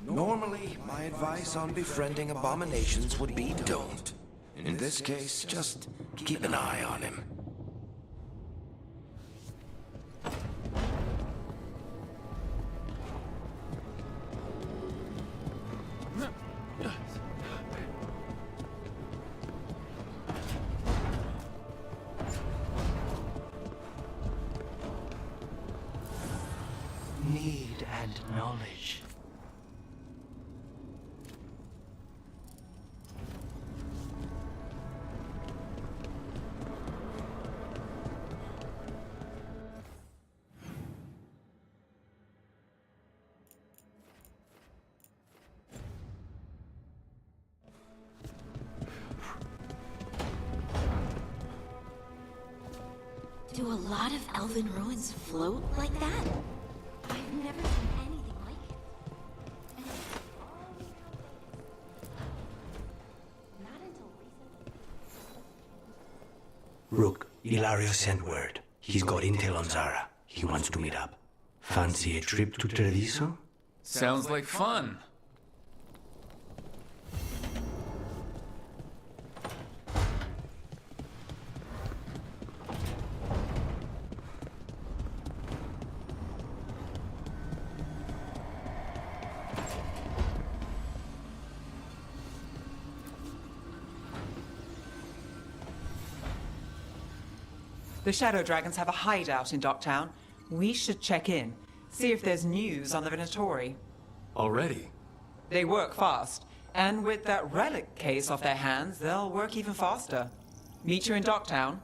Normally, my advice on befriending abominations would be don't. In this case, just keep an eye on him. Need and knowledge. Do a lot of elven ruins float like that? I've never seen anything like it. And not until recently. Rook, Ilario sent word. He's got intel on Zara. He wants to meet up. Fancy a trip to Treviso? Sounds like fun. The Shadow Dragons have a hideout in Docktown. We should check in, see if there's news on the Venatori. Already? They work fast, and with that relic case off their hands, they'll work even faster. Meet you in Docktown.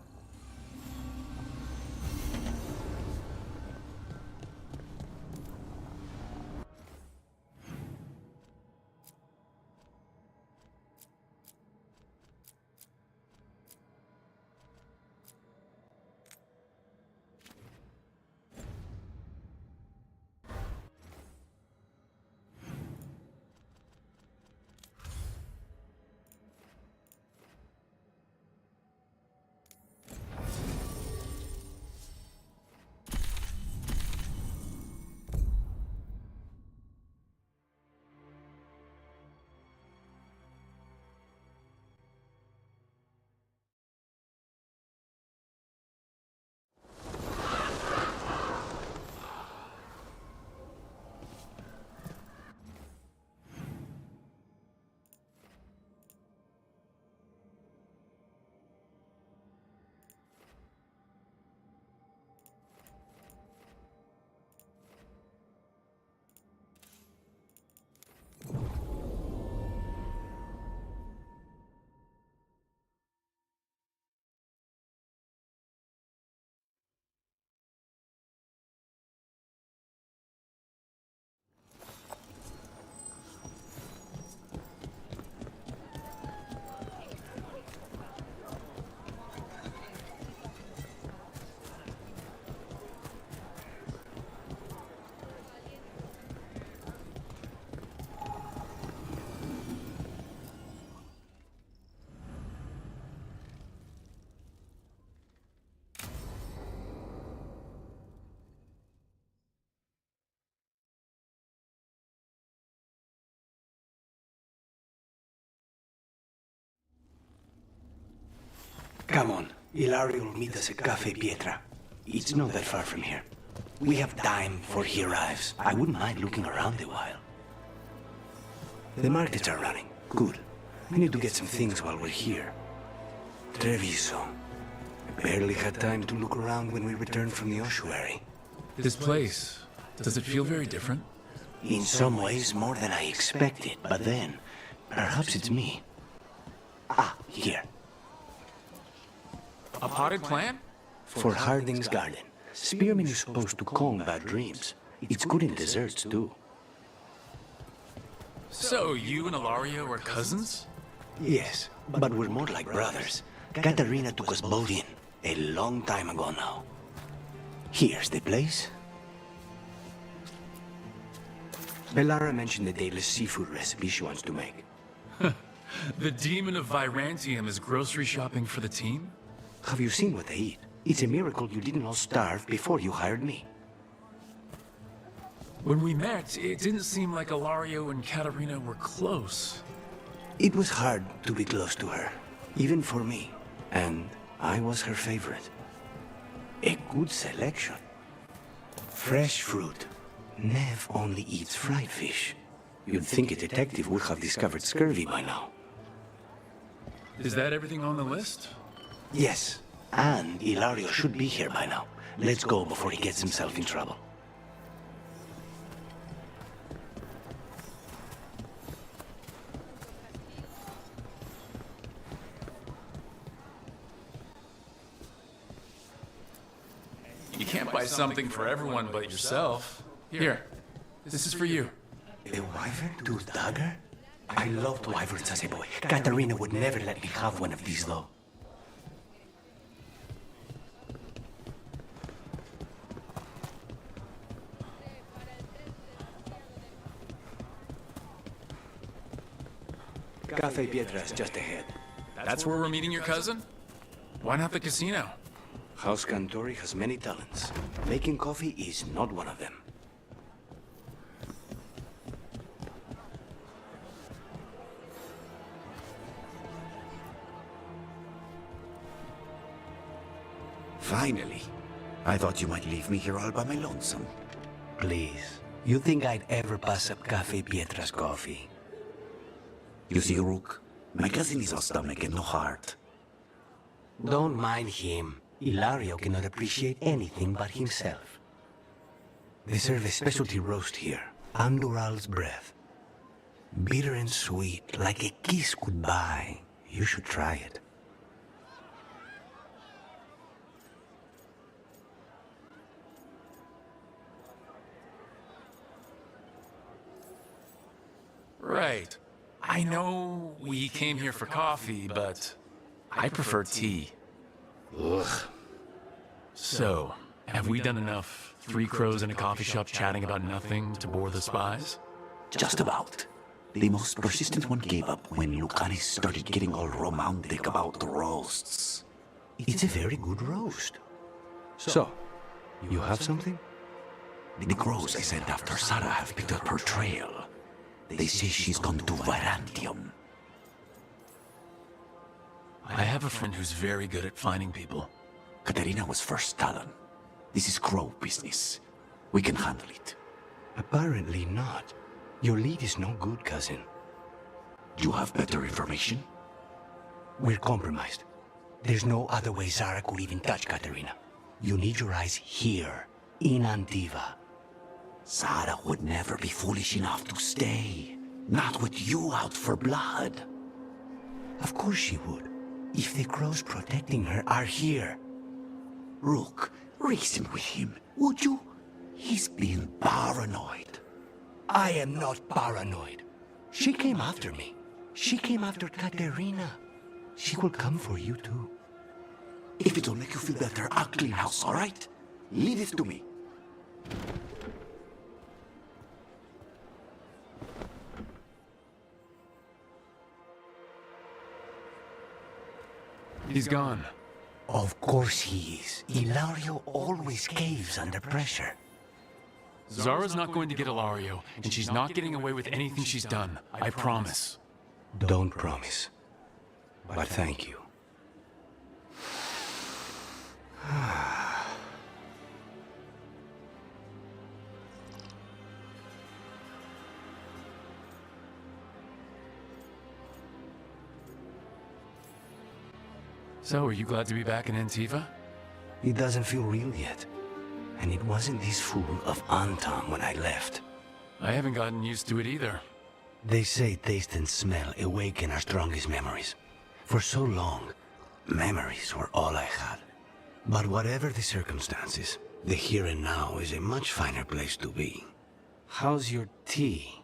Come on, Ilario will meet us at Cafe Pietra. It's not that far from here. We have time before he arrives. I wouldn't mind looking around a while. The markets are running. Good. We need to get some things while we're here. Treviso. I barely had time to look around when we returned from the ossuary. This place, does it feel very different? In some ways, more than I expected, but then, perhaps it's me. Ah, here. A potted plant? For Harding's garden. Spearmint is supposed to calm bad dreams. It's good in desserts, too. So, you and Ilario are cousins? Yes, but we're more like brothers. Katarina took us both in, a long time ago now. Here's the place. Bellara mentioned the daily seafood recipe she wants to make. The demon of Virantium is grocery shopping for the team? Have you seen what they eat? It's a miracle you didn't all starve before you hired me. When we met, it didn't seem like Ilario and Katerina were close. It was hard to be close to her, even for me. And I was her favorite. A good selection. Fresh fruit. Nev only eats fried fish. You'd think a detective would have discovered scurvy by now. Is that everything on the list? Yes, and Ilario should be here by now. Let's go before he gets himself in trouble. You can't buy something for everyone but yourself. Here, this is for you. A wyvern-toothed dagger? I loved wyverns as a boy. Katerina would never let me have one of these, though. Cafe Pietra's just ahead. That's where we're meeting your cousin? Why not the casino? House Cantori has many talents. Making coffee is not one of them. Finally. I thought you might leave me here all by my lonesome. Please. You think I'd ever pass up Cafe Pietra's coffee? You see, Rook, my cousin is all stomach and no heart. Don't mind him. Ilario cannot appreciate anything but himself. They serve a specialty roast here, Andoral's breath. Bitter and sweet, like a kiss goodbye. You should try it. Right. I know we came here for coffee, but I prefer tea. Ugh. So, have we done enough three crows in a coffee shop chatting about nothing to bore the spies? Just about. The most persistent one gave up when Lucanis started getting all romantic about the roasts. It's a very good roast. So, you have something? The crows I sent after Sarah have picked up her trail. They say she's gone to Virantium. I have a friend who's very good at finding people. Katerina was first Talon. This is crow business. We can handle it. Apparently not. Your lead is no good, cousin. You have better information? We're compromised. There's no other way Sarah could even touch Katerina. You need your eyes here, in Antiva. Sarah would never be foolish enough to stay. Not with you out for blood. Of course she would. If the crows protecting her are here. Rook, reason with him, would you? He's being paranoid. I am not paranoid. She came after me. She came after Katerina. She will come for you too. If it'll make you feel better, I'll clean house, all right? Leave it to me. He's gone. Of course he is. Ilario always caves under pressure. Zara's not going to get Ilario, and she's not getting away with anything she's done. I promise. Don't promise. But thank you. So, are you glad to be back in Antiva? It doesn't feel real yet. And it wasn't this fool of Anton when I left. I haven't gotten used to it either. They say taste and smell awaken our strongest memories. For so long, memories were all I had. But whatever the circumstances, the here and now is a much finer place to be. How's your tea?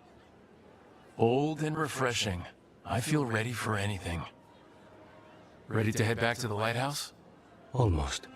Old and refreshing. I feel ready for anything. Ready to head back to the lighthouse? Almost.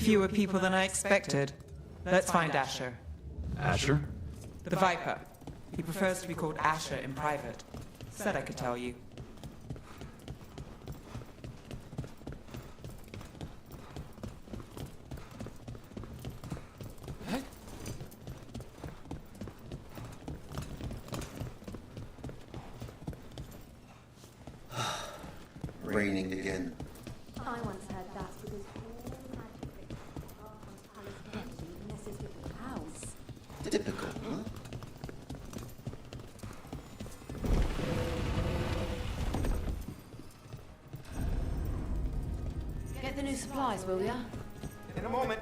Fewer people than I expected. Let's find Asher. Asher? The Viper. He prefers to be called Asher in private. Said I could tell you. Raining again. I once heard that's because all magic rituals are Archon's palace energy messes with the house. Typical, huh? Get the new supplies, will ya? In a moment.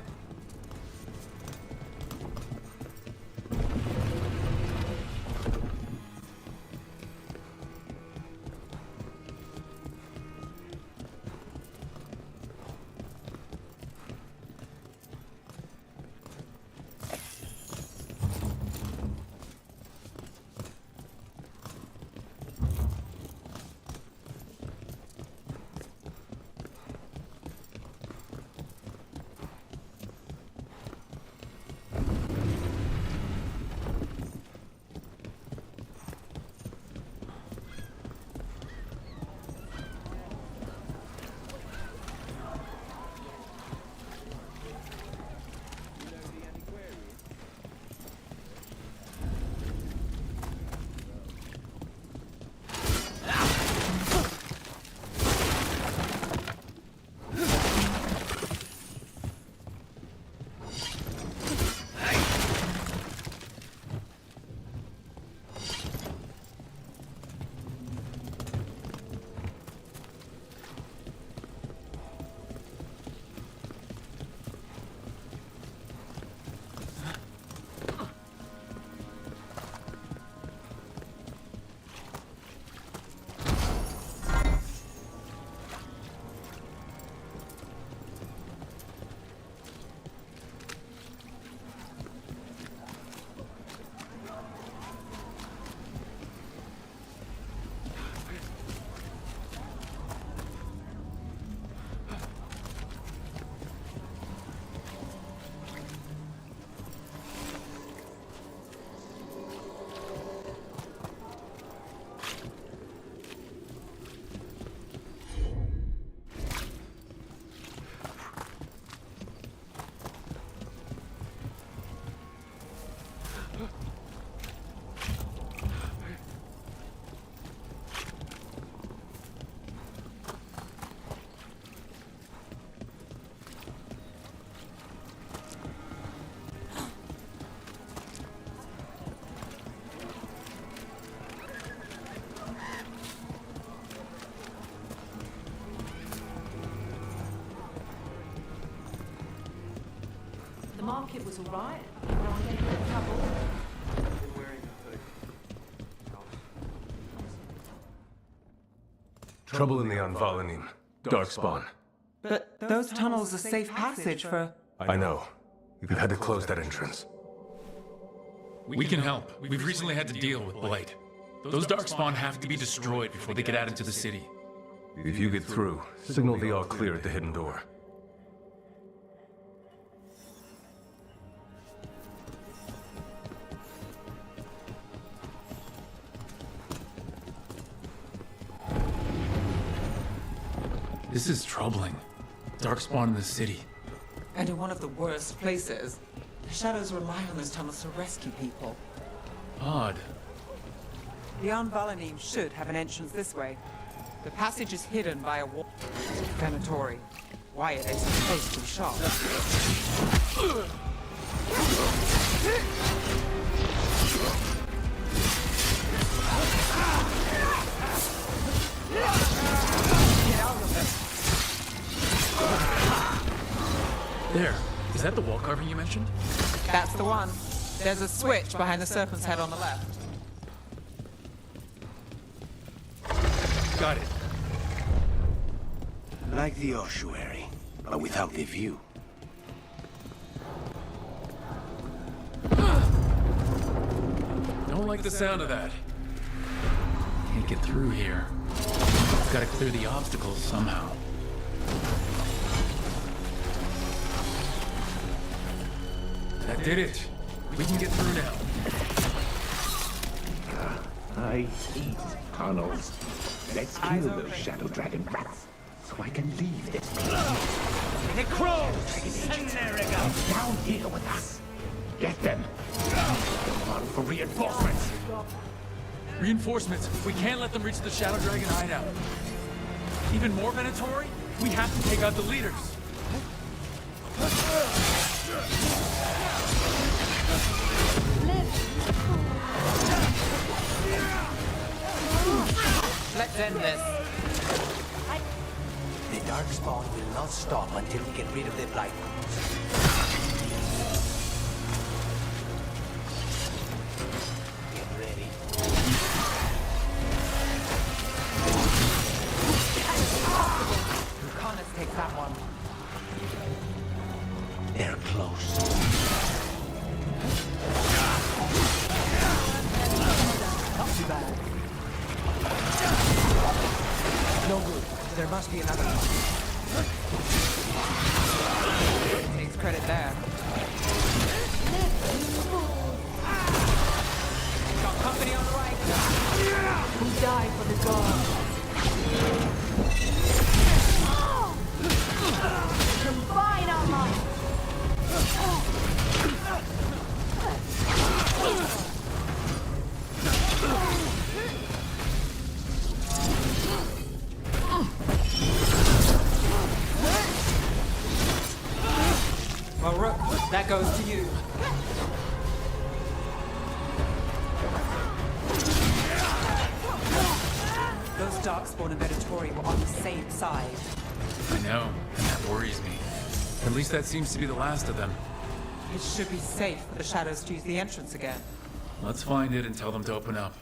The market was alright. No one getting into trouble. Trouble in the Anvalanim. Darkspawn. But those tunnels are safe passage for... I know. We've had to close that entrance. We can help. We've recently had to deal with Blight. Those Darkspawn have to be destroyed before they get out into the city. If you get through, signal the all clear at the hidden door. This is troubling. Darkspawn in the city. And in one of the worst places. The Shadows rely on those tunnels to rescue people. Odd. The Anvalanim should have an entrance this way. The passage is hidden by a wall. Venatori. Why are they supposed to be shot? There. Is that the wall carving you mentioned? That's the one. There's a switch behind the serpent's head on the left. Got it. Like the ossuary, but without the view. Don't like the sound of that. Can't get through here. Gotta clear the obstacles somehow. Did it. We can get through now. I hate tunnels. Let's kill those shadow dragon rats, so I can leave this place. The crows! Come down here with us. Get them. Come on for reinforcements. Reinforcements. We can't let them reach the Shadow Dragon hideout. Even more Venatori? We have to take out the leaders. Let's end this. The Darkspawn will not stop until we get rid of the Blight. Get ready. Lucanus takes that one. They're close. Not too bad. No good. There must be another one. Takes credit there. Got company on the right. We die for the gods. Combine our might. Well, Rook, that goes to you. Those Darkspawn and Venatori were on the same side. I know, and that worries me. At least that seems to be the last of them. It should be safe for the shadows to use the entrance again. Let's find it and tell them to open up.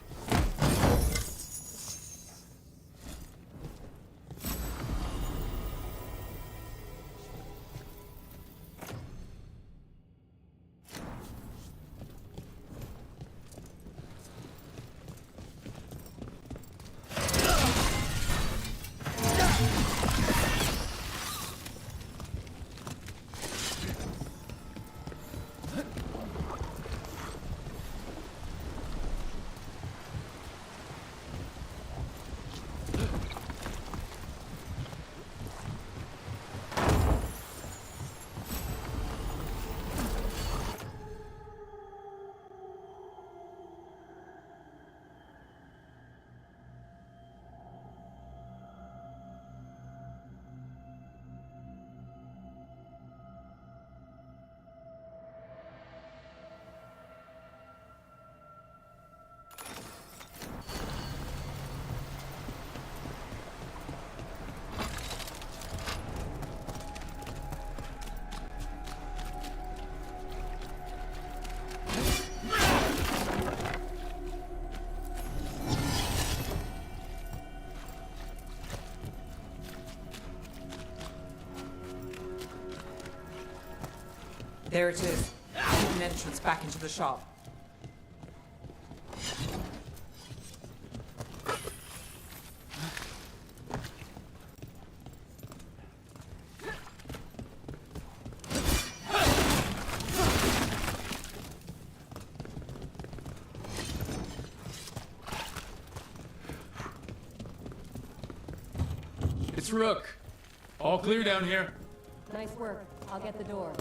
There it is. An entrance back into the shop. It's Rook. All clear down here. Nice work. I'll get the door.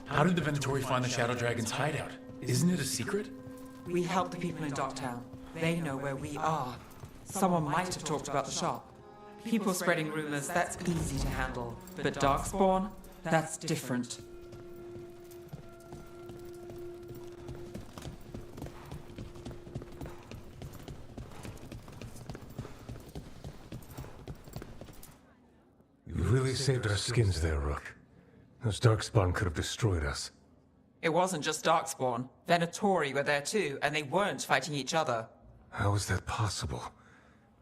How did the Venatori find the Shadow Dragon's hideout? Isn't it a secret? We help the people in Docktown. They know where we are. Someone might have talked about the shop. People spreading rumors, that's easy to handle. But Darkspawn, that's different. You really saved our skins there, Rook. Those Darkspawn could have destroyed us. It wasn't just Darkspawn. Venatori were there too, and they weren't fighting each other. How is that possible?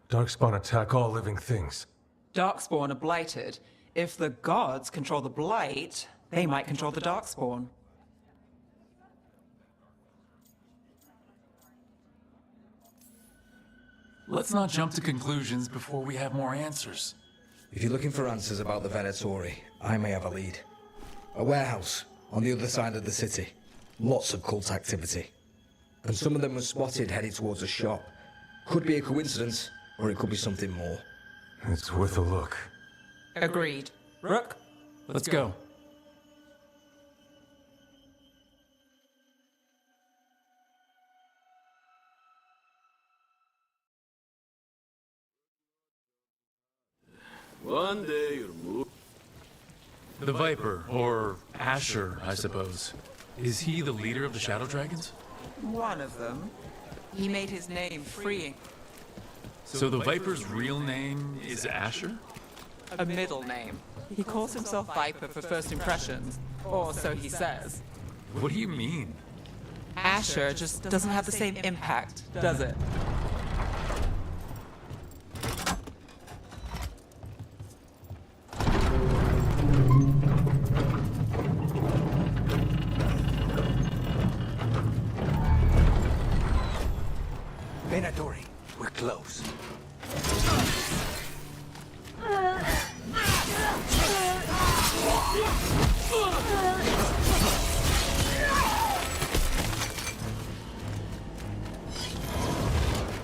Darkspawn attack all living things. Darkspawn are blighted. If the gods control the blight, they might control the Darkspawn. Let's not jump to conclusions before we have more answers. If you're looking for answers about the Venatori, I may have a lead. A warehouse on the other side of the city. Lots of cult activity. And some of them were spotted headed towards a shop. Could be a coincidence, or it could be something more. It's worth a look. Agreed. Rook? Let's go. One day you'll move. The Viper, or Asher, I suppose. Is he the leader of the Shadow Dragons? One of them. He made his name freeing. So the Viper's real name is Asher? A middle name. He calls himself Viper for first impressions, or so he says. What do you mean? Asher just doesn't have the same impact, does it? Venatori, we're close.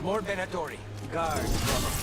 More Venatori. Guard, brother.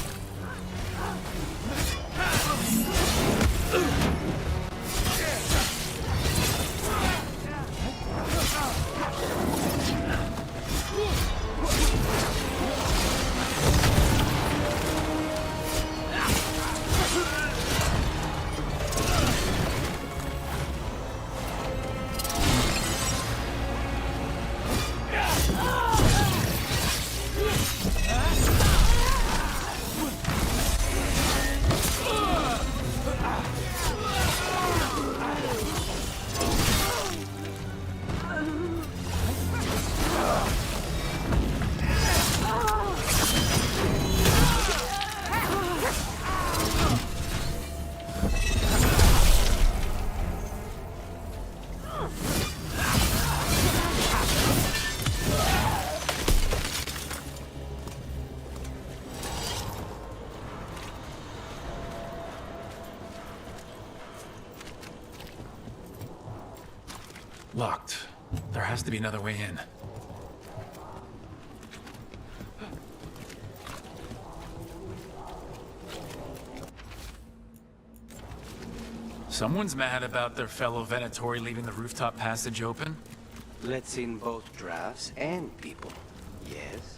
Locked. There has to be another way in. Someone's mad about their fellow Venatori leaving the rooftop passage open? Let's in both drafts and people. Yes?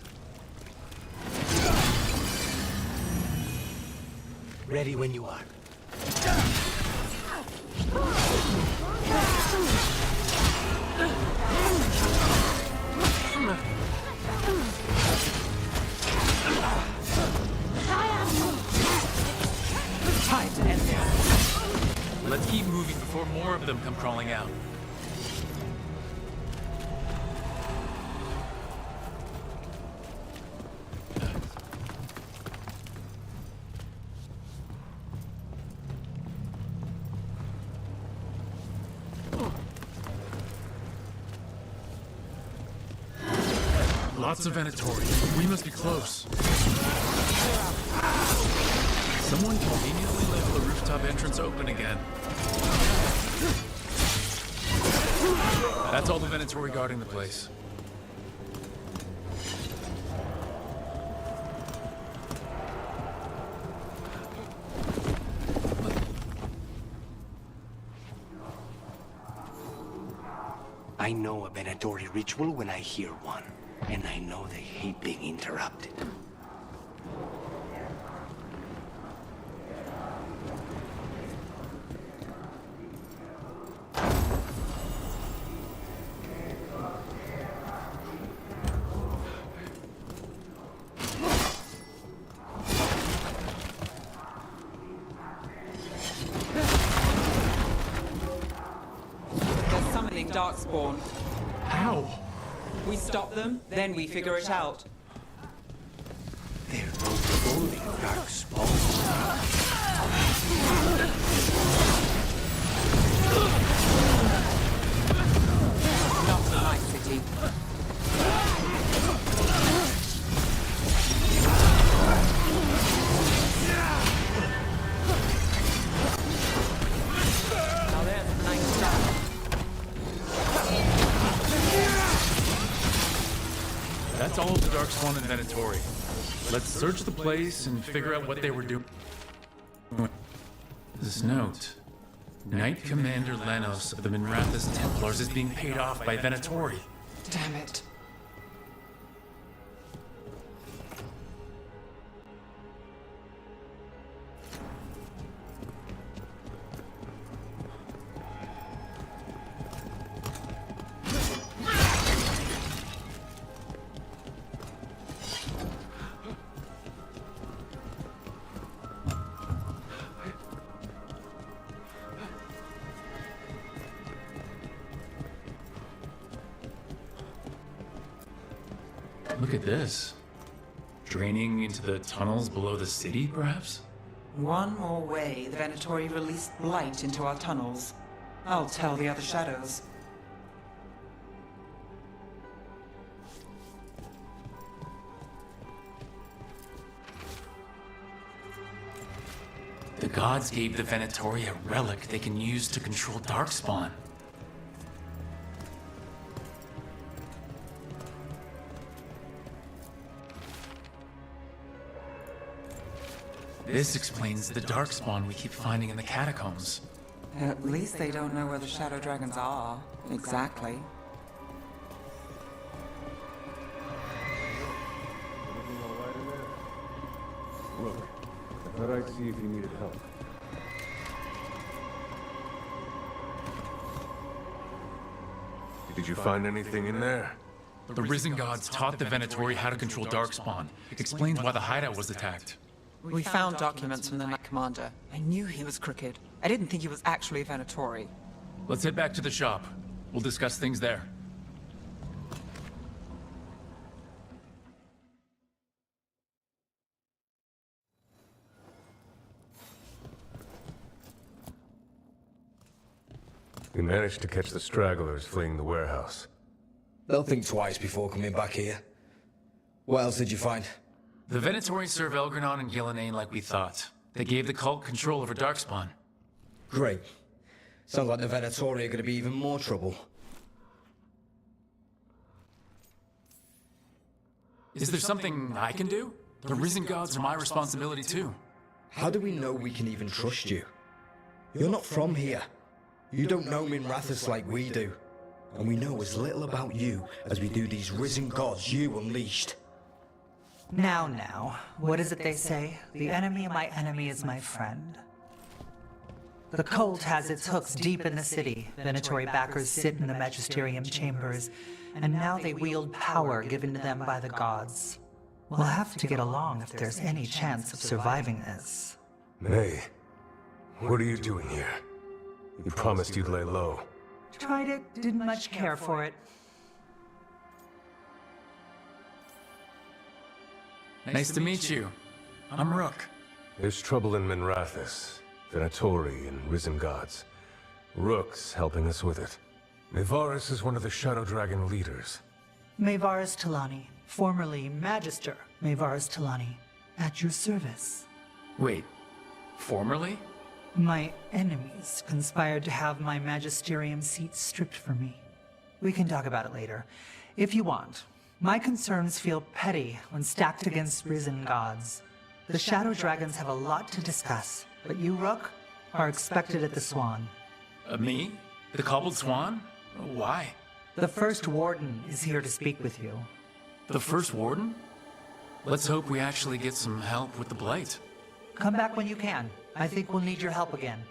Ready when you are. Time to end this. Let's keep moving before more of them come crawling out. Lots of Venatori. We must be close. Someone conveniently left the rooftop entrance open again. That's all the Venatori guarding the place. I know a Venatori ritual when I hear one, and I know they hate being interrupted. Darkspawn. How? We stop them, then we figure it out. They're controlling Darkspawn. Not in my city. That's all of the Darkspawn and Venatori. Let's search the place and figure out what they were doing. This note. Knight Commander Lenos of the Minrathous Templars is being paid off by Venatori. Damn it. Look at this. Draining into the tunnels below the city, perhaps? One more way, the Venatori released blight into our tunnels. I'll tell the other shadows. The gods gave the Venatori a relic they can use to control Darkspawn. This explains the Darkspawn we keep finding in the catacombs. At least they don't know where the Shadow Dragons are. Exactly. Look, I thought I'd see if you needed help. Did you find anything in there? The Risen Gods taught the Venatori how to control Darkspawn. Explains why the hideout was attacked. We found documents from the Knight Commander. I knew he was crooked. I didn't think he was actually a Venatori. Let's head back to the shop. We'll discuss things there. We managed to catch the stragglers fleeing the warehouse. They'll think twice before coming back here. What else did you find? The Venatori serve Elgranon and Gillenane like we thought. They gave the cult control over Darkspawn. Great. Sounds like the Venatori are going to be even more trouble. Is there something I can do? The Risen Gods are my responsibility too. How do we know we can even trust you? You're not from here. You don't know Minrathous like we do. And we know as little about you as we do these Risen Gods you unleashed. Now, what is it they say? The enemy of my enemy is my friend. The cult has its hooks deep in the city. Venatori backers sit in the magisterium chambers, and now they wield power given to them by the gods. We'll have to get along if there's any chance of surviving this. May, what are you doing here? You promised you'd lay low. Tried it, didn't much care for it. Nice to meet you. I'm Rook. There's trouble in Minrathous, Venatori and Risen Gods. Rook's helping us with it. Mayvaris is one of the Shadow Dragon leaders. Mayvaris Talani, formerly Magister Mayvaris Talani, at your service. Wait, formerly? My enemies conspired to have my magisterium seat stripped from me. We can talk about it later, if you want. My concerns feel petty when stacked against Risen Gods. The Shadow Dragons have a lot to discuss, but you, Rook, are expected at the Swan. Me? The Cobbled Swan? Why? The First Warden is here to speak with you. The First Warden? Let's hope we actually get some help with the Blight. Come back when you can. I think we'll need your help again.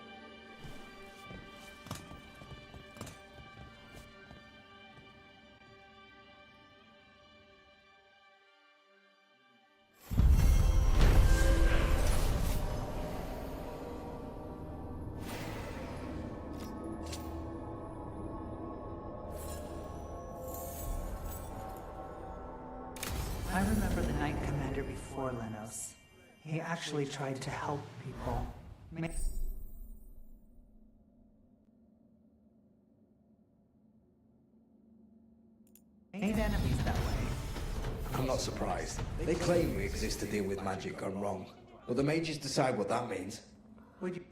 I remember the Knight Commander before Lenos. He actually tried to help people. Made enemies that way. I'm not surprised. They claim we exist to deal with magic gone wrong. But the mages decide what that means. Would you...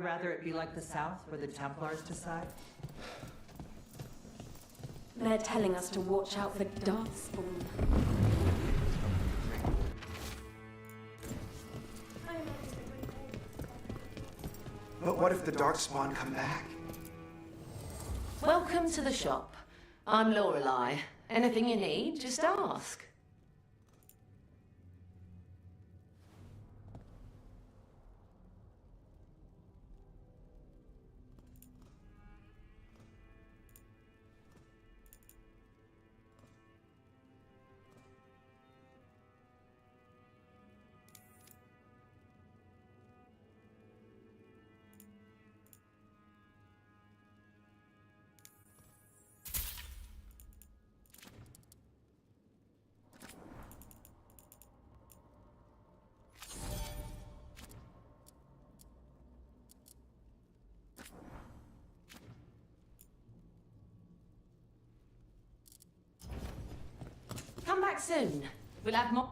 rather it be like the South, where the Templars decide? They're telling us to watch out for darkspawn. But what if the darkspawn come back? Welcome to the shop. I'm Lorelei. Anything you need, just ask. Come back soon. We'll have more.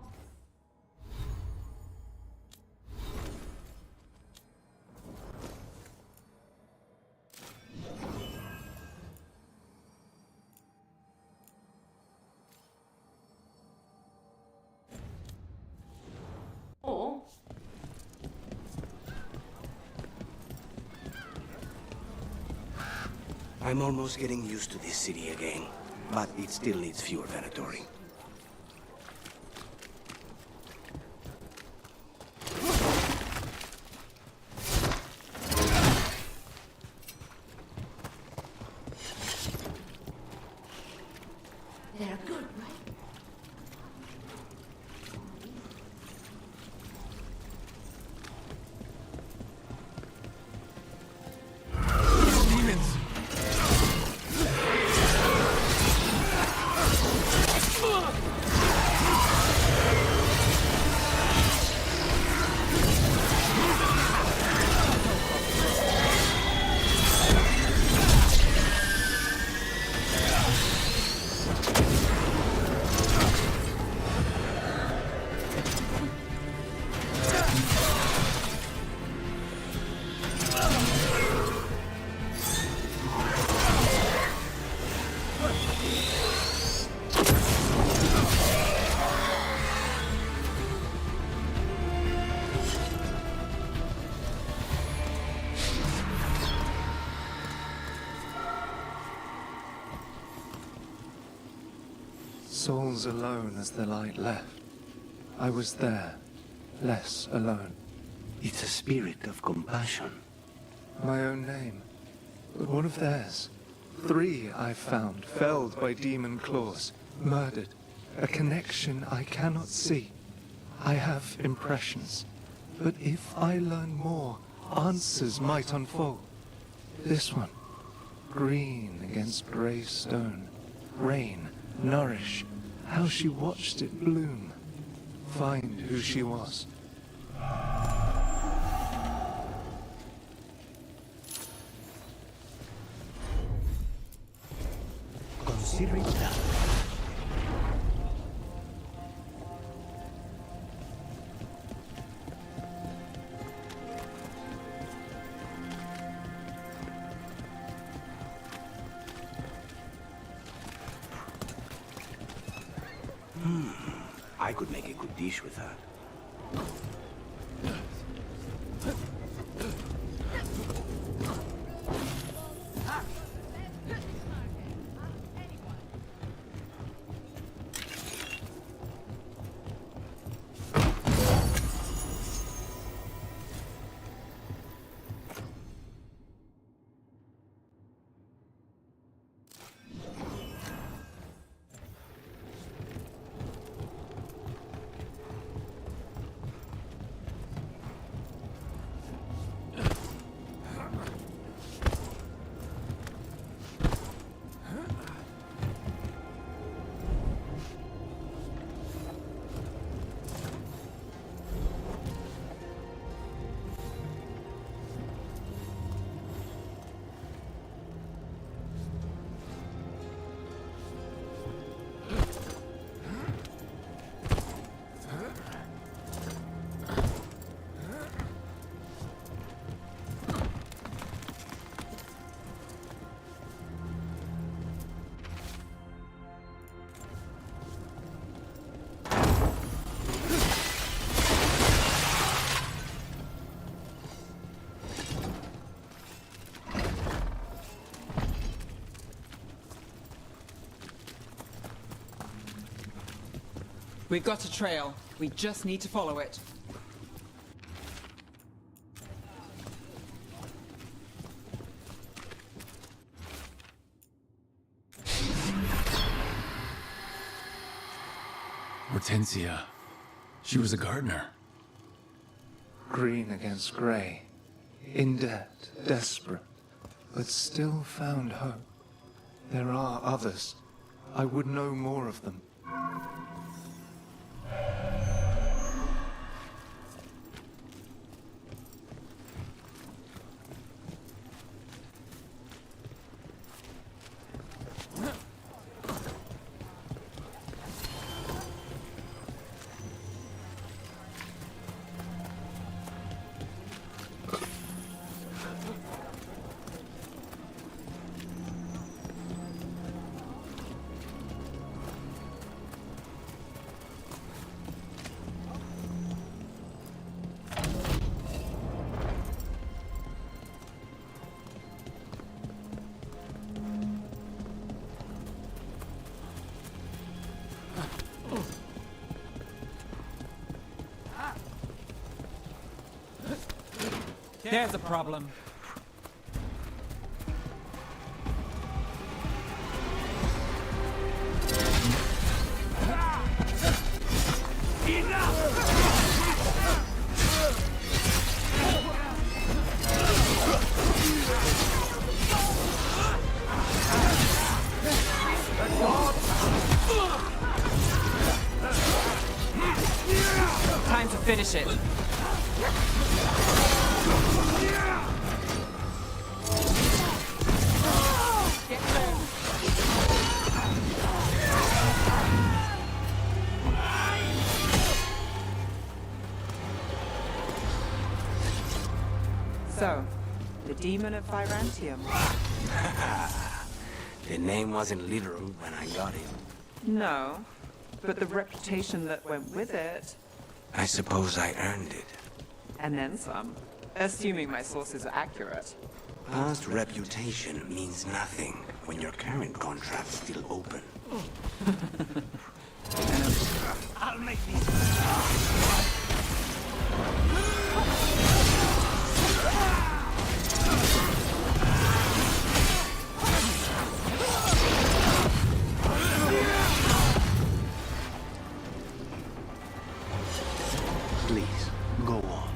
Or I'm almost getting used to this city again, but it still needs fewer Venatori. they're good, right? Demons! Souls alone as the light left. I was there, less alone. It's a spirit of compassion. My own name, but one of theirs. 3 I found, felled by demon claws, murdered. A connection I cannot see. I have impressions, but if I learn more, answers might unfold. This one, green against grey stone, rain, nourish, how she watched it bloom. Find who she was. Consider it done. I could make a good dish with that. We've got a trail. We just need to follow it. Hortensia. She was a gardener. Green against grey. In debt, desperate, but still found hope. There are others. I would know more of them. There's a problem. Time to finish it. So, the demon of Virantium. The name wasn't literal when I got it. No, but the reputation that went with it. I suppose I earned it. And then some. Assuming my sources are accurate. Past reputation means nothing when your current contract's still open. I'll make these. Please, go on.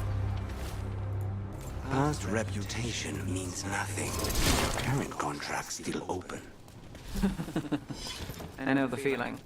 Past reputation means nothing when your current contract's still open. I know the feeling.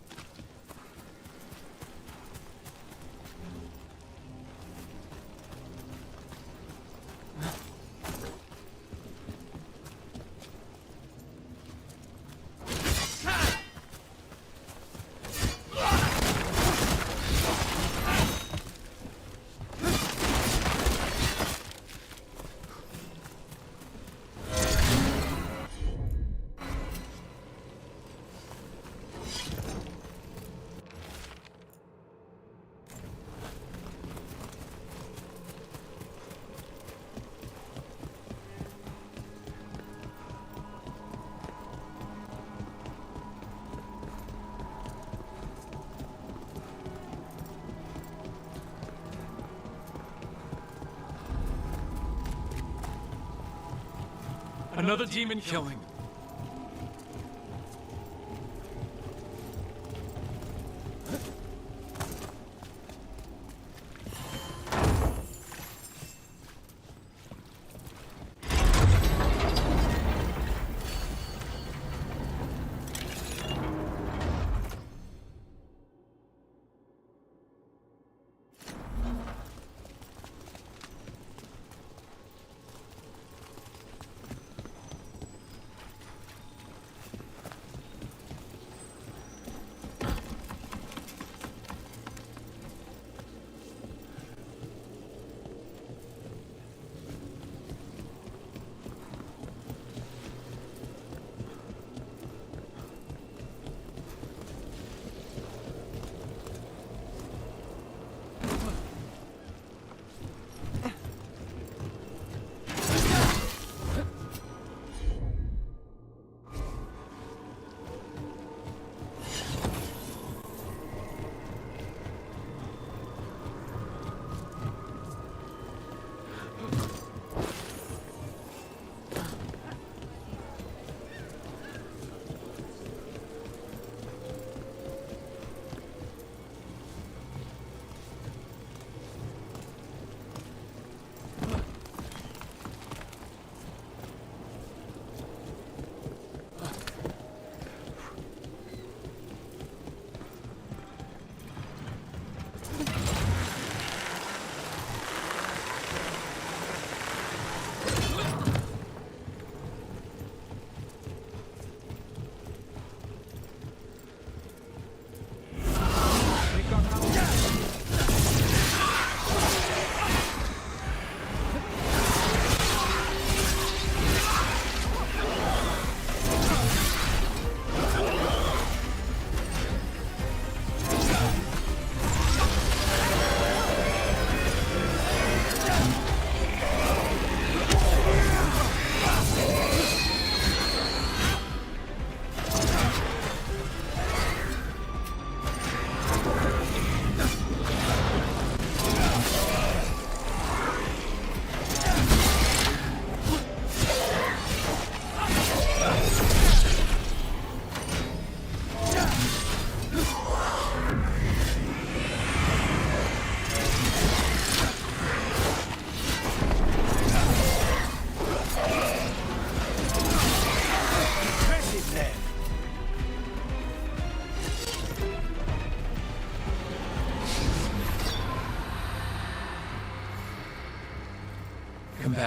Another demon killing.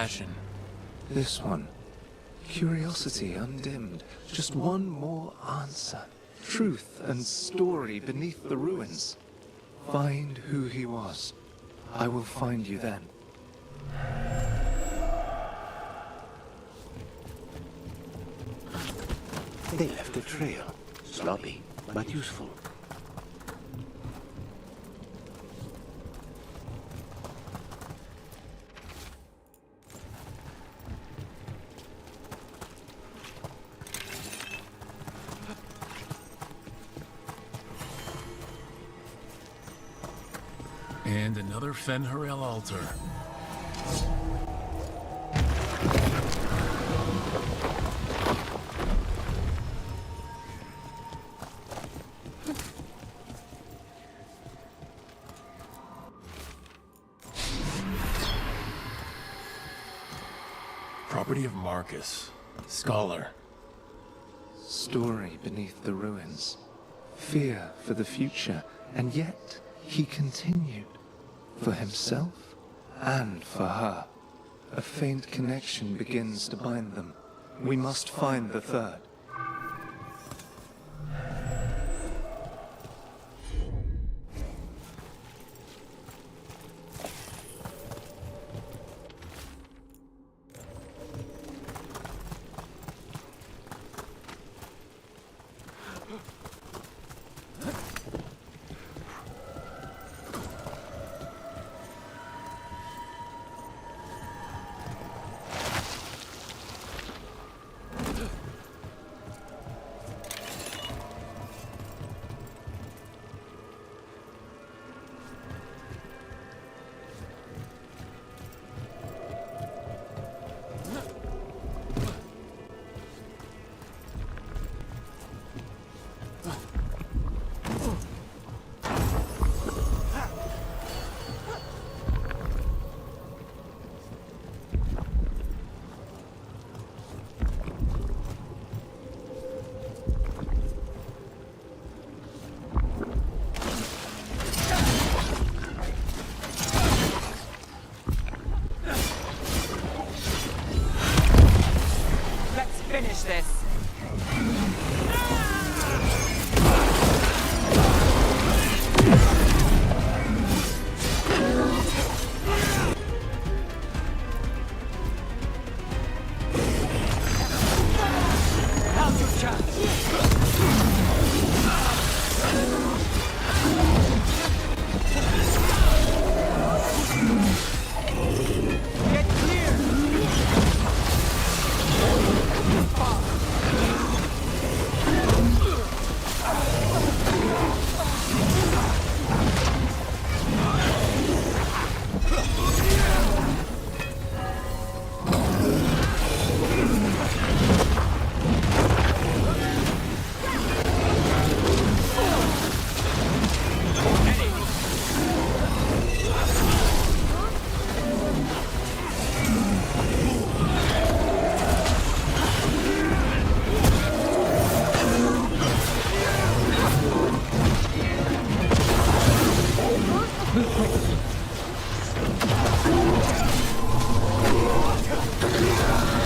passion. This one. Curiosity undimmed. Just one more answer. Truth and story beneath the ruins. Find who he was. I will find you then. They left a trail. Sloppy, but useful. And another Fen'Harel altar. Property of Marcus, scholar. Story beneath the ruins. Fear for the future, and yet he continued. For himself and for her. A faint connection begins to bind them. We must find the third. Finish this. How's your chance? Get clear!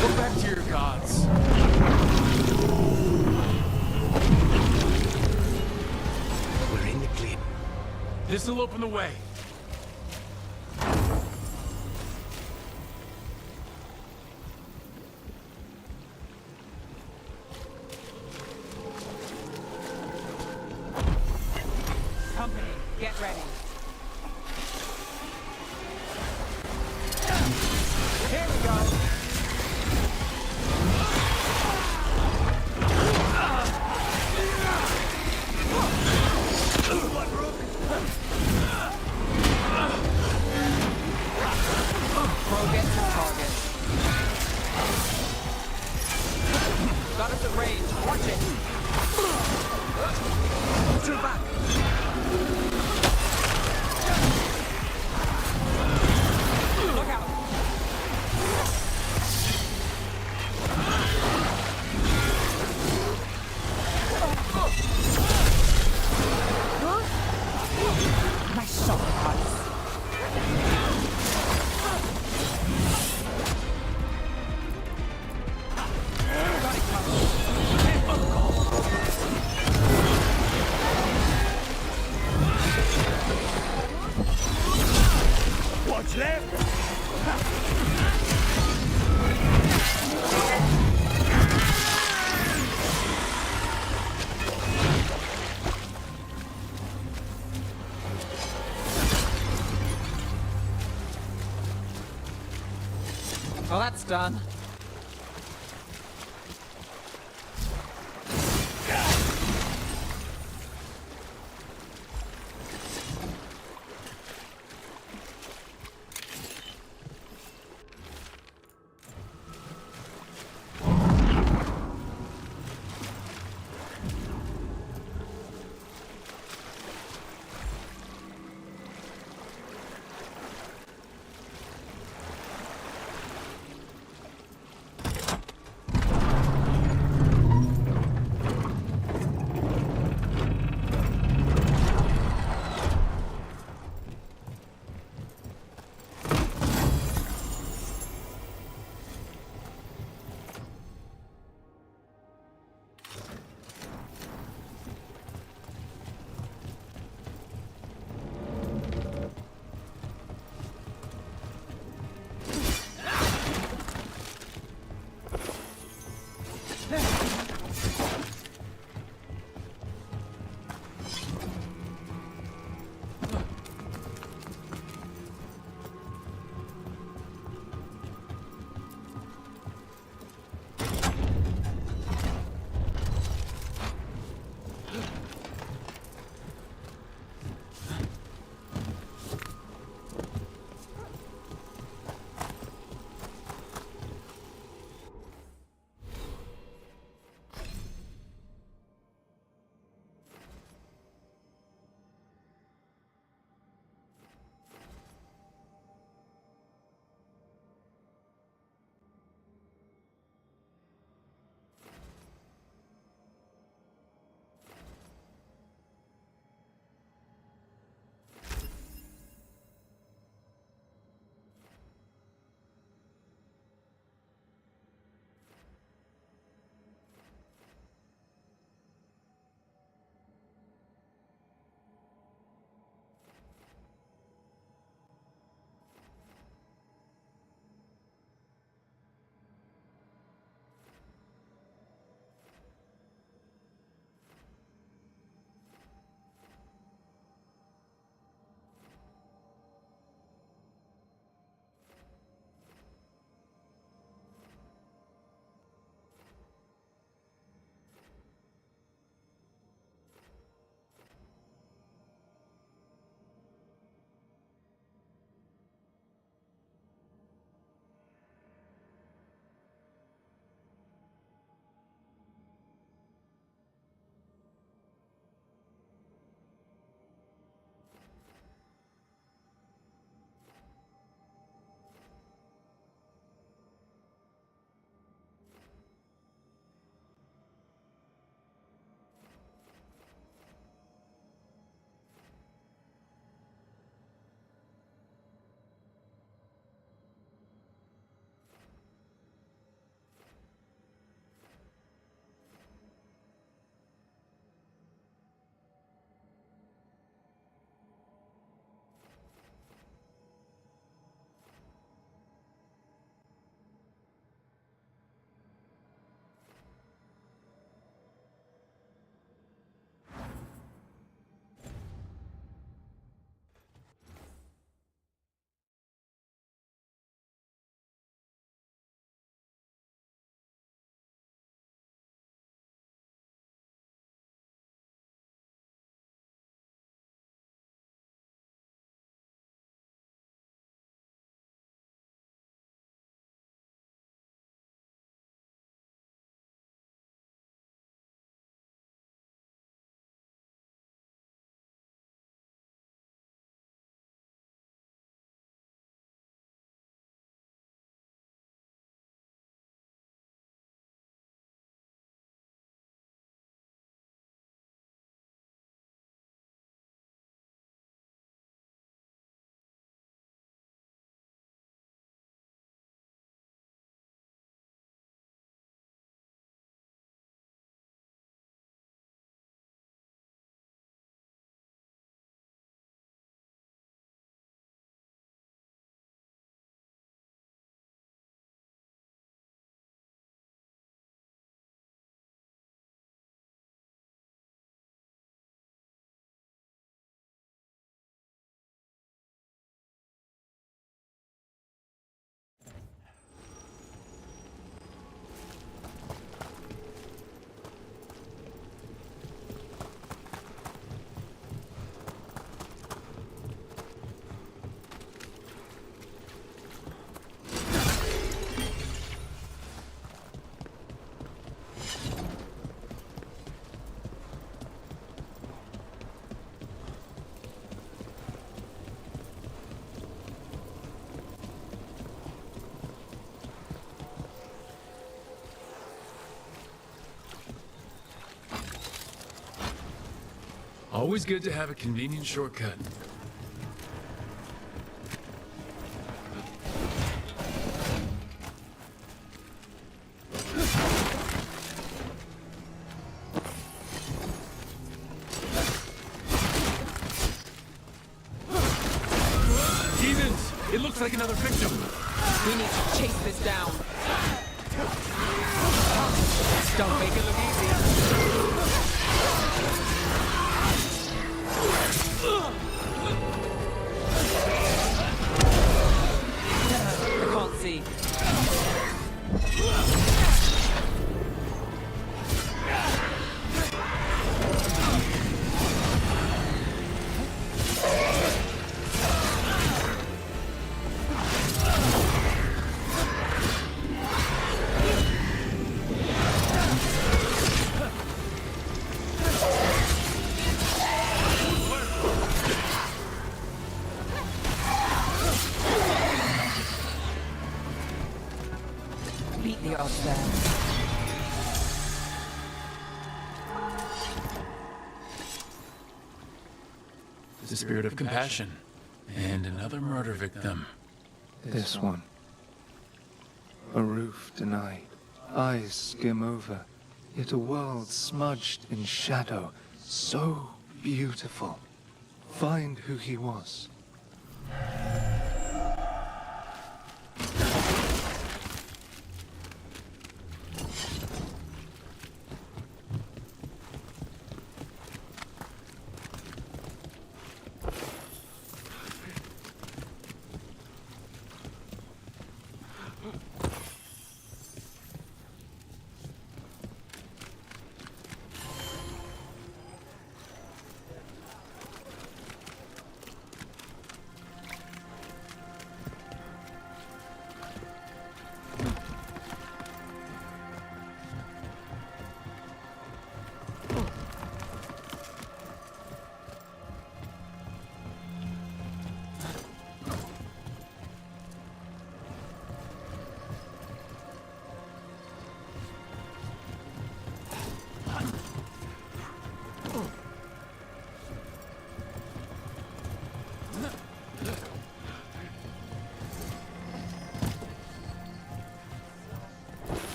Go back to your gods. We're in the clear. This'll open the way. Company, get ready. Here we go. Pro gets his target. Got us at range. Watch it. Push her back. Look out. Nice shot, Price. almost done. Always good to have a convenient shortcut. Demons! It looks like another victim. We need to chase this down. Don't make it look easy. I can't see. Beat the odds there. The spirit of compassion. And another murder victim. This one. A roof denied. Eyes skim over. Yet a world smudged in shadow. So beautiful. Find who he was.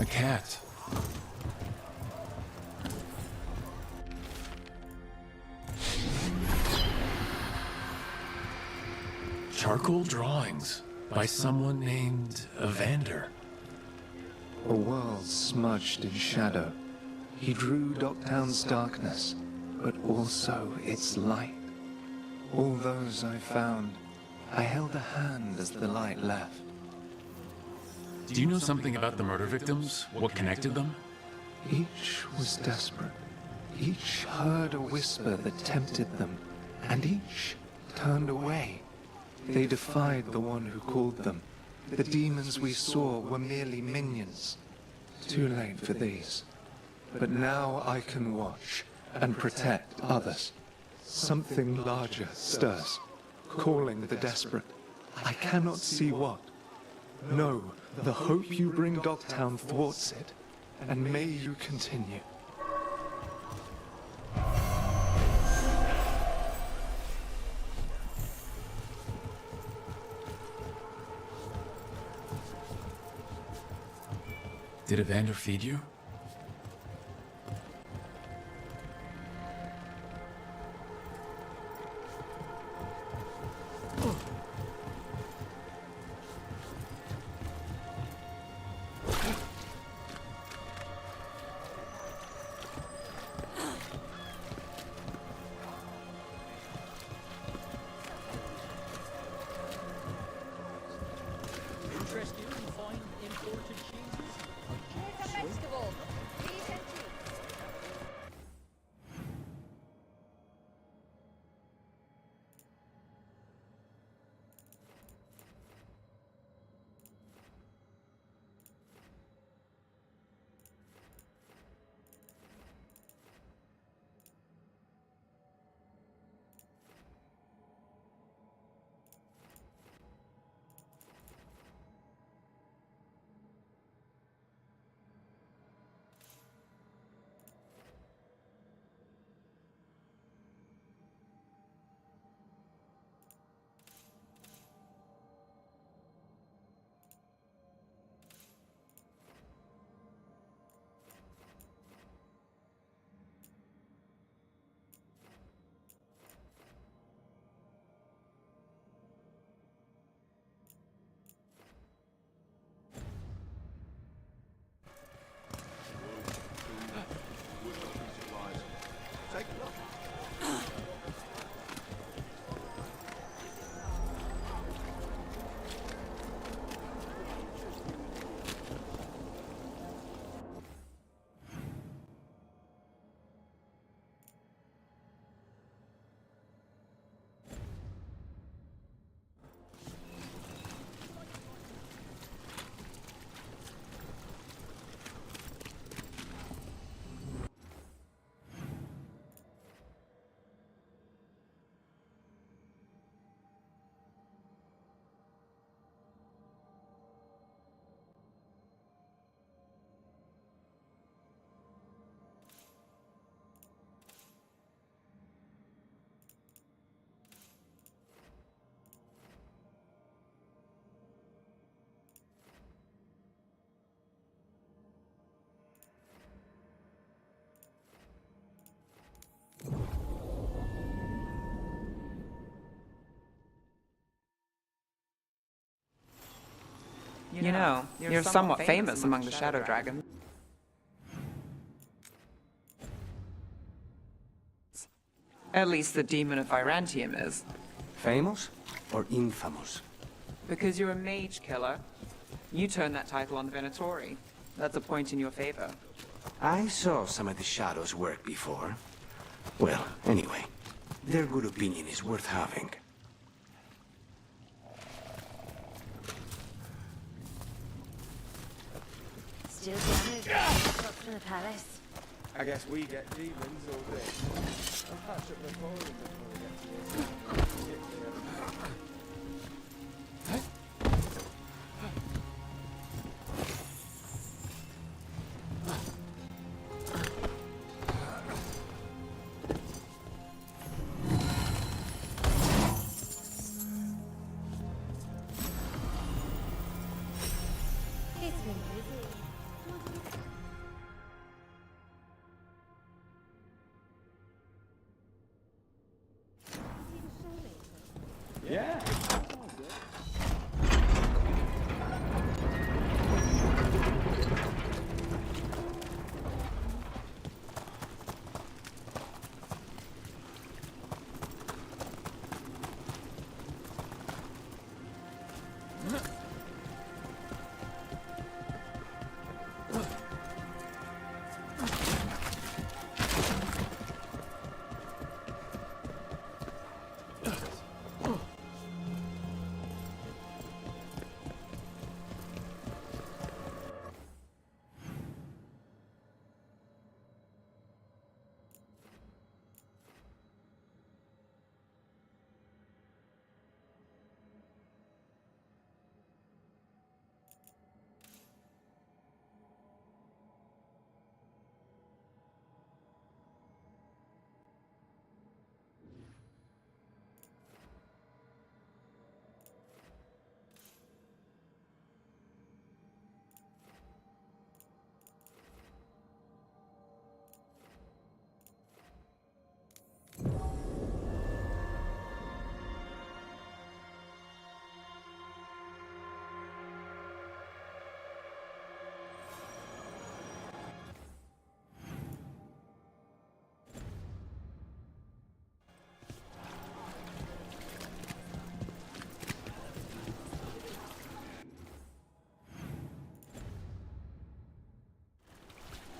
A cat. Charcoal drawings by someone named Evander. A world smudged in shadow. He drew Docktown's darkness, but also its light. All those I found, I held a hand as the light left. Do you know something about the murder victims? What connected them? Each was desperate. Each heard a whisper that tempted them, and each turned away. They defied the one who called them. The demons we saw were merely minions. Too late for these. But now I can watch and protect others. Something larger stirs, calling the desperate. I cannot see what. No, the hope you bring Docktown thwarts it, and may you continue. Did Evander feed you? You know, you're somewhat famous among the Shadow Dragons. At least the Demon of Virantium is. Famous or infamous? Because you're a mage killer. You turned that title on the Venatori. That's a point in your favor. I saw some of the Shadows work before. Well, anyway, their good opinion is worth having. Still gathered up to the palace. I guess we get demons all day. I'll patch up the volume before we get to this. It's been busy. Yeah.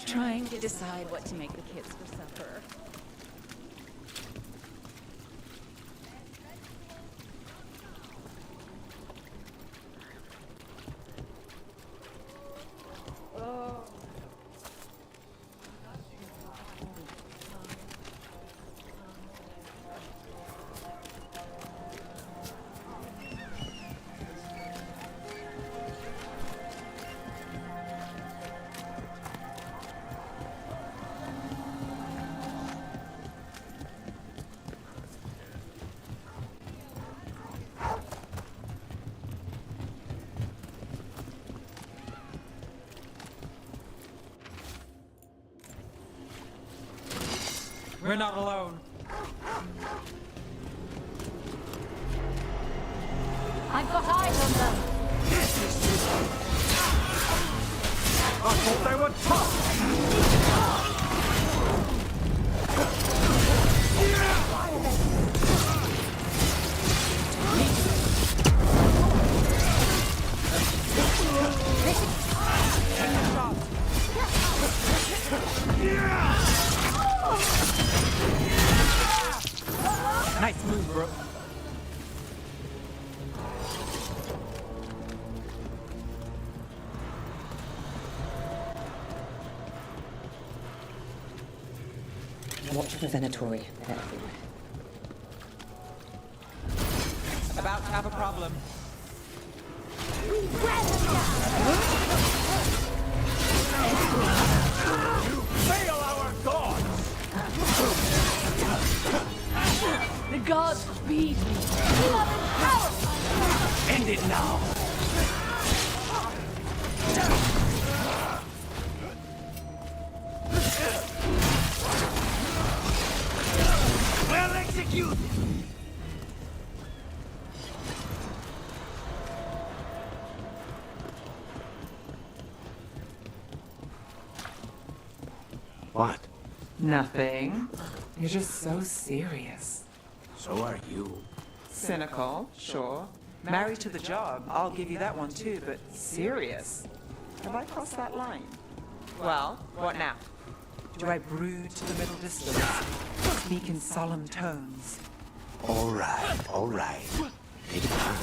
Trying to decide what to make the kids for supper. We're not alone. I've got eyes on them. I thought they were tough! Nice move, bro. Watch the Venatori. They're everywhere. About to have a problem. Fail our gods! The gods feed me. Love and power. End it now! Well executed! Nothing. You're just so serious. So are you. Cynical, sure. Married to the job, I'll give you that one too, but serious? Have I crossed that line? Well, what now? Do I brood to the middle distance? Speak in solemn tones? All right, all right. Take it down.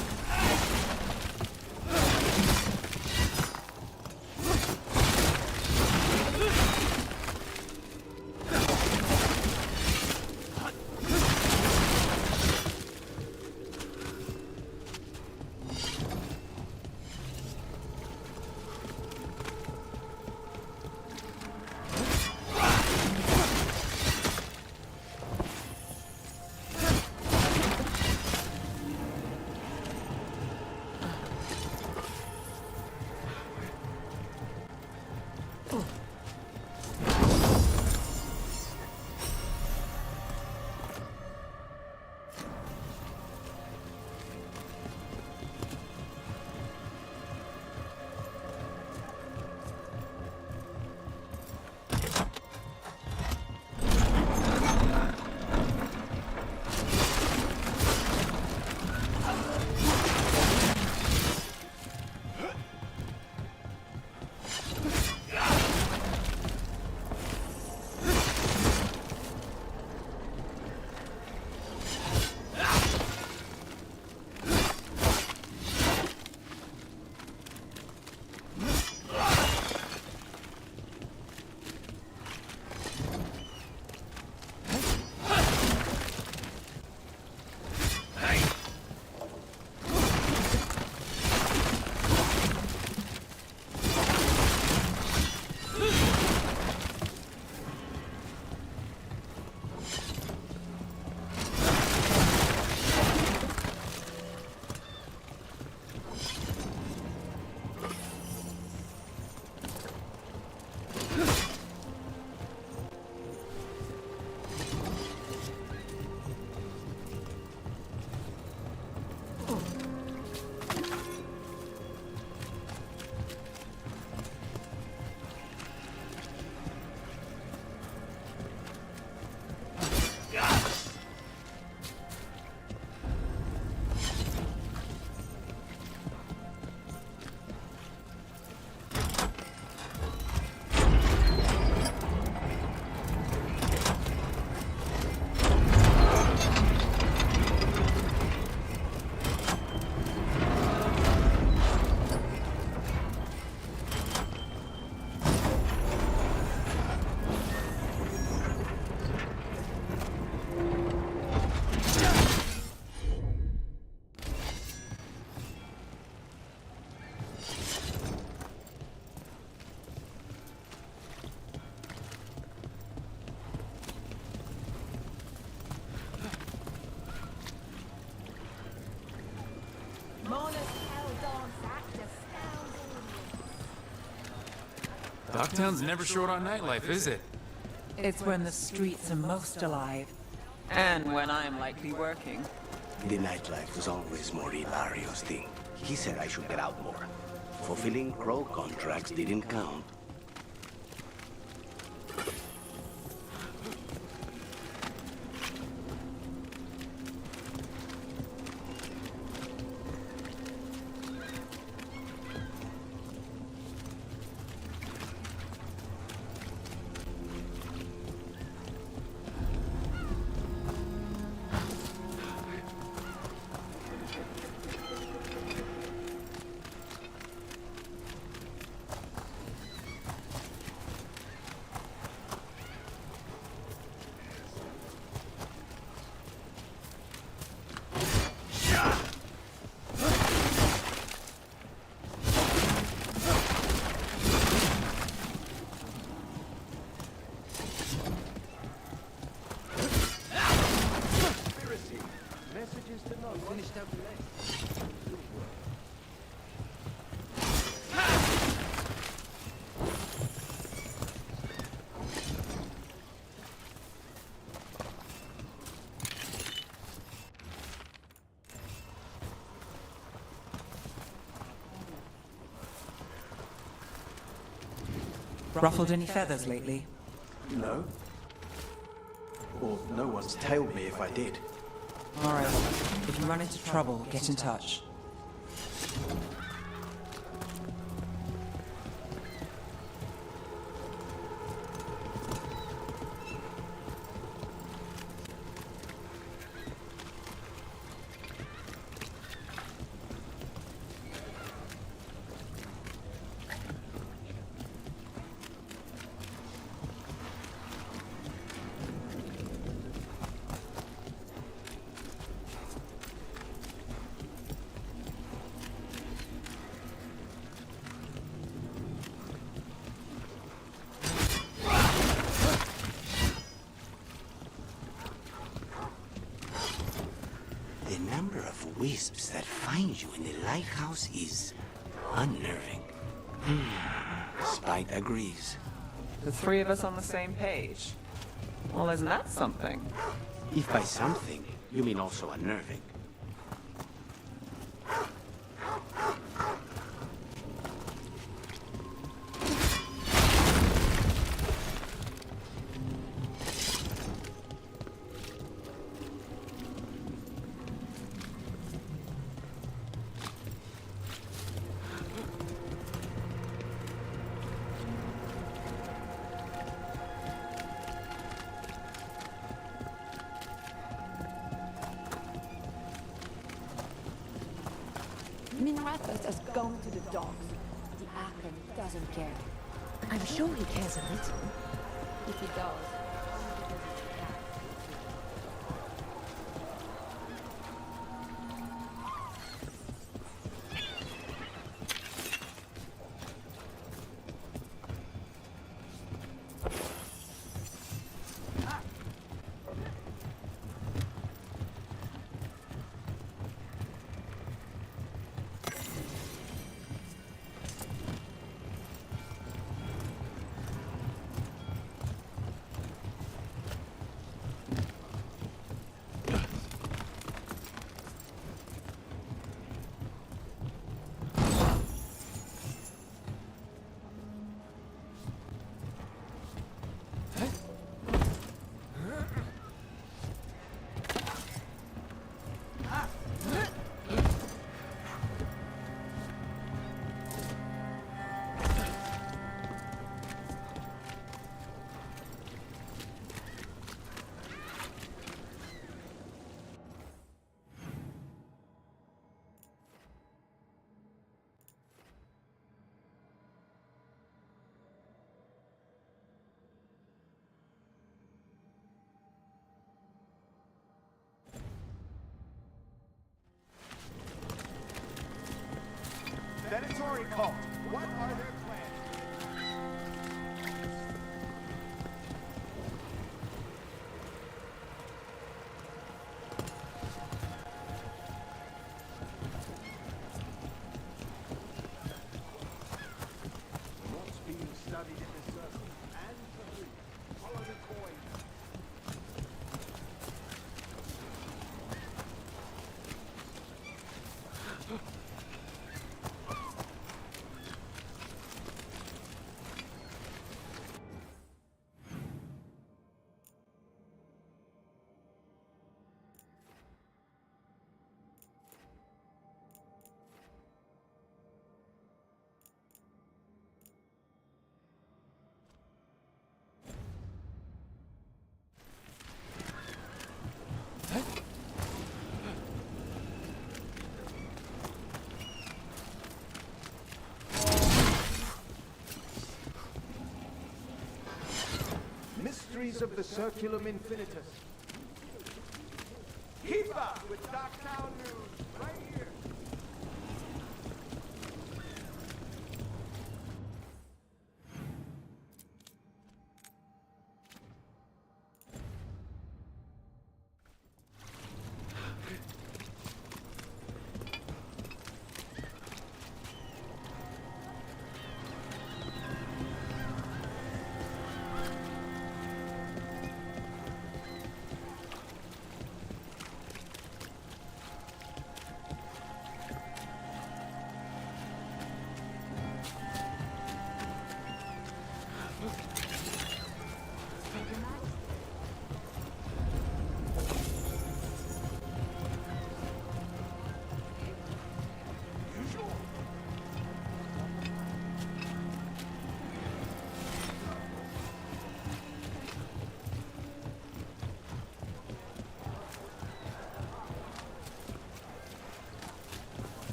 Dogtown's never short on nightlife, is it? It's when the streets are most alive. And when I'm likely working. The nightlife was always more Hilario's thing. He said I should get out more. Fulfilling crow contracts didn't count. Ruffled any feathers lately? No. Or no one's tailed me if I did. Alright, if you run into trouble, get in touch. The number of wisps that find you in the lighthouse is unnerving. Spite agrees. The three of us on the same page. Well, isn't that something? If by something, you mean also unnerving. Minrathus has gone to the dogs. The Arkham doesn't care. I'm sure he cares a little. If he does. Predatory cult. What are their plans? What's being studied in this circle? And for who? Follow the coin. Mysteries of the Circulum Infinitus. Keep up with Darktown News right here.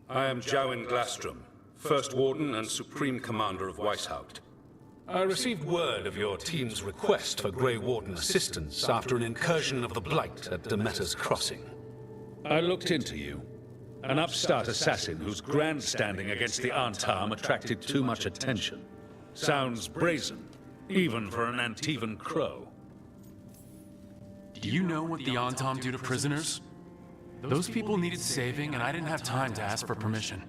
I am Jowen Glastrom, First Warden and Supreme Commander of Weishaupt. I received word of your team's request for Grey Warden assistance after an incursion of the Blight at Demeter's Crossing. I looked into you. An upstart assassin whose grandstanding against the Antam attracted too much attention. Sounds brazen, even for an Antivan crow. Do you know what the Antam do to prisoners? Those people needed saving, and I didn't have time to ask for permission.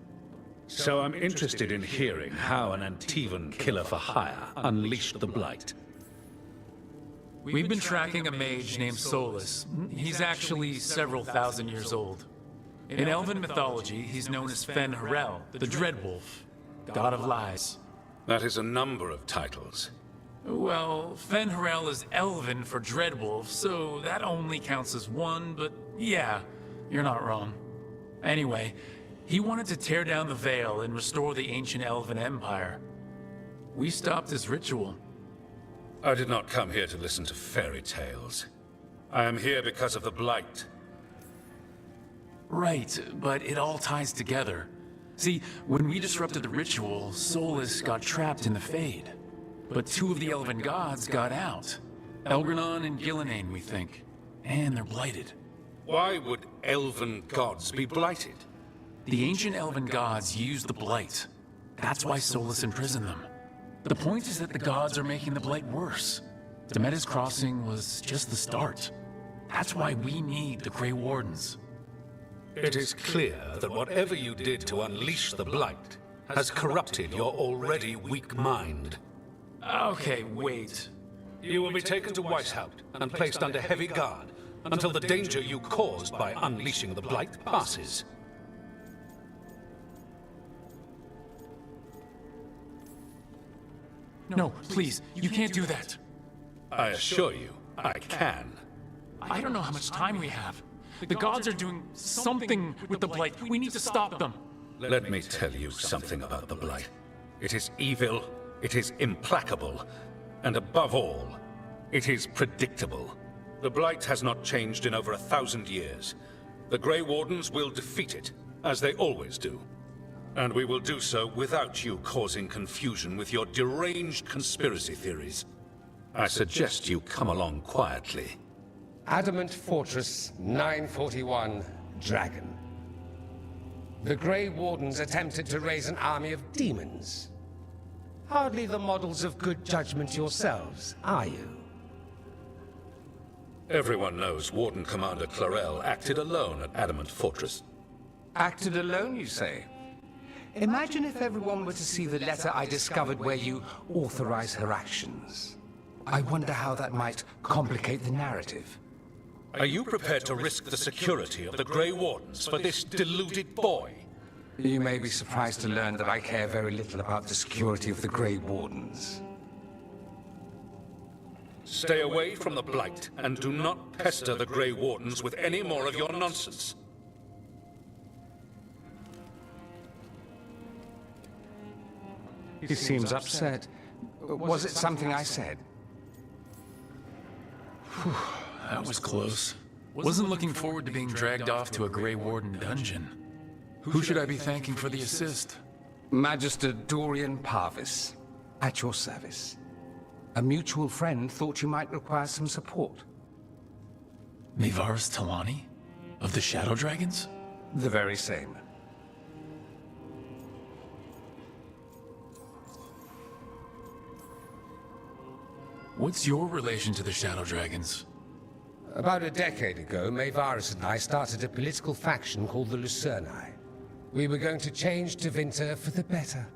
So I'm interested in hearing how an Antivan killer for hire unleashed the Blight. We've been tracking a mage named Solus. He's actually several thousand years old. In Elven mythology, he's known as Fen Harel, the Dreadwolf, god of lies. That is a number of titles. Well, Fen Harel is Elven for Dreadwolf, so that only counts as one, but yeah, you're not wrong. Anyway, he wanted to tear down the Veil and restore the ancient Elven Empire. We stopped his ritual. I did not come here to listen to fairy tales. I am here because of the Blight. Right, but it all ties together. See, when we disrupted the ritual, Solus got trapped in the Fade. But two of the Elven gods got out. Elgranon and Gillenane, we think. And they're blighted. Why would Elven gods be blighted? The ancient Elven gods used the Blight. That's why Solus imprisoned them. The point is that the gods are making the Blight worse. Demeter's Crossing was just the start. That's why we need the Grey Wardens. It is clear that whatever you did to unleash the Blight has corrupted your already weak mind. Okay, wait. You will be taken to Weishaupt and placed under heavy guard until the danger you caused by unleashing the Blight passes. No, please, you can't do that. I assure you, I can. I don't know how much time we have. The gods are doing something with the Blight. We need to stop them. Let me tell you something about the Blight. It is evil, it is implacable, and above all, it is predictable. The Blight has not changed in over 1,000 years. The Grey Wardens will defeat it, as they always do. And we will do so without you causing confusion with your deranged conspiracy theories. I suggest you come along quietly. Adamant Fortress 941, Dragon. The Grey Wardens attempted to raise an army of demons. Hardly the models of good judgment yourselves, are you? Everyone knows Warden Commander Clarel acted alone at Adamant Fortress. Acted alone, you say? Imagine if everyone were to see the letter I discovered where you authorize her actions. I wonder how that might complicate the narrative. Are you prepared to risk the security of the Grey Wardens for this deluded boy? You may be surprised to learn that I care very little about the security of the Grey Wardens. Stay away from the Blight, and do not pester the Grey Wardens with any more of your nonsense. He seems upset. Was it something I said? That was close. Wasn't looking forward to being dragged off to a Grey Warden dungeon. Who should I be thanking for the assist? Magister Dorian Parvis, at your service. A mutual friend thought you might require some support. Mivaris Talani? Of the Shadow Dragons? The very same. What's your relation to the Shadow Dragons? About a decade ago, Mivaris and I started a political faction called the Lucerni. We were going to change Tevinter for the better.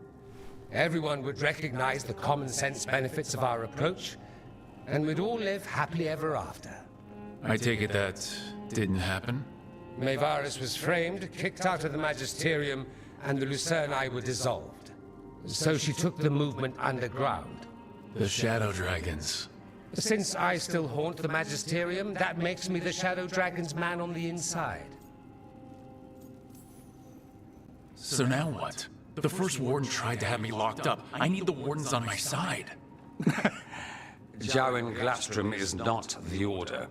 Everyone would recognize the common sense benefits of our approach, and we'd all live happily ever after. I take it that didn't happen? Mivaris was framed, kicked out of the Magisterium, and the Lucerni were dissolved. So she took the movement underground. The Shadow Dragons. Since I still haunt the Magisterium, that makes me the Shadow Dragon's man on the inside. So now what? The First Warden tried to have me locked up. I need the Wardens on my side. Jowen Glastrom is not the Order.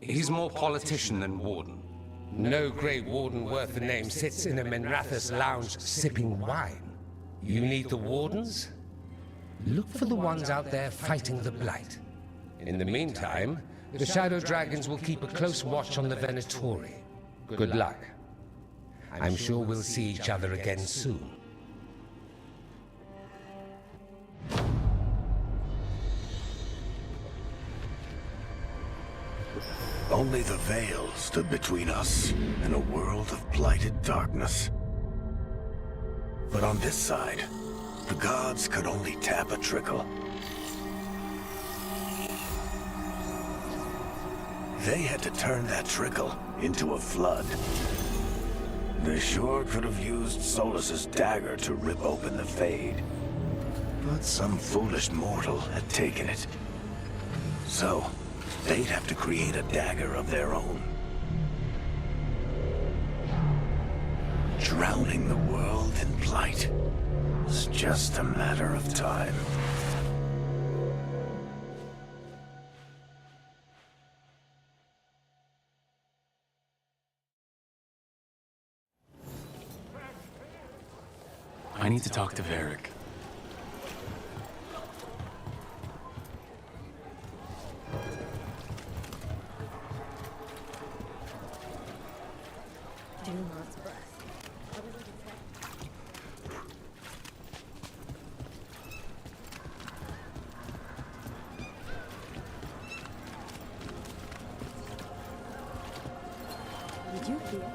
He's more politician than Warden. No Grey Warden worth the name sits in a Minrathous lounge sipping wine. You need the Wardens? Look for the ones out there fighting the Blight. In the meantime, the Shadow Dragons will keep a close watch on the Venatori. Good luck. I'm sure we'll see each other again soon. Only the veil stood between us and a world of blighted darkness. But on this side, the gods could only tap a trickle. They had to turn that trickle into a flood. They sure could have used Solus's dagger to rip open the Fade. But some foolish mortal had taken it. So, they'd have to create a dagger of their own. Drowning the world in blight was just a matter of time. I need to talk to Varric. Dumont's breath. Did you hear?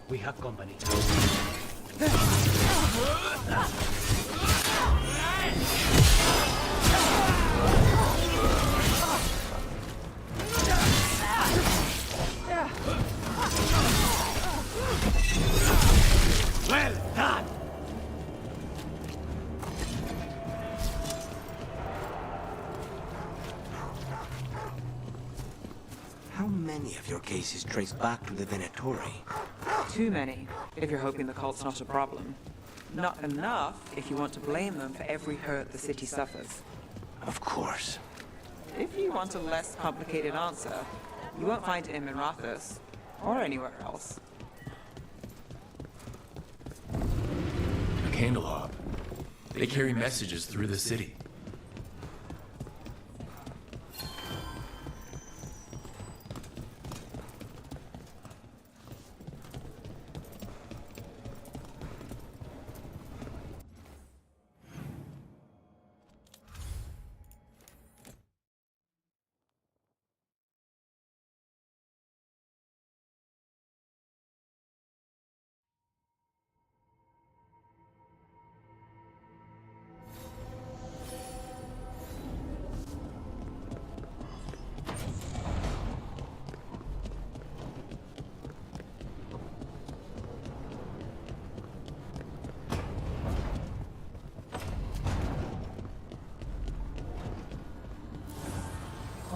We have company. Well done! How many of your cases trace back to the Venatori? Too many, if you're hoping the cult's not a problem. Not enough if you want to blame them for every hurt the city suffers. Of course. If you want a less complicated answer, you won't find it in Minrathous, or anywhere else. A candle They carry messages through the city.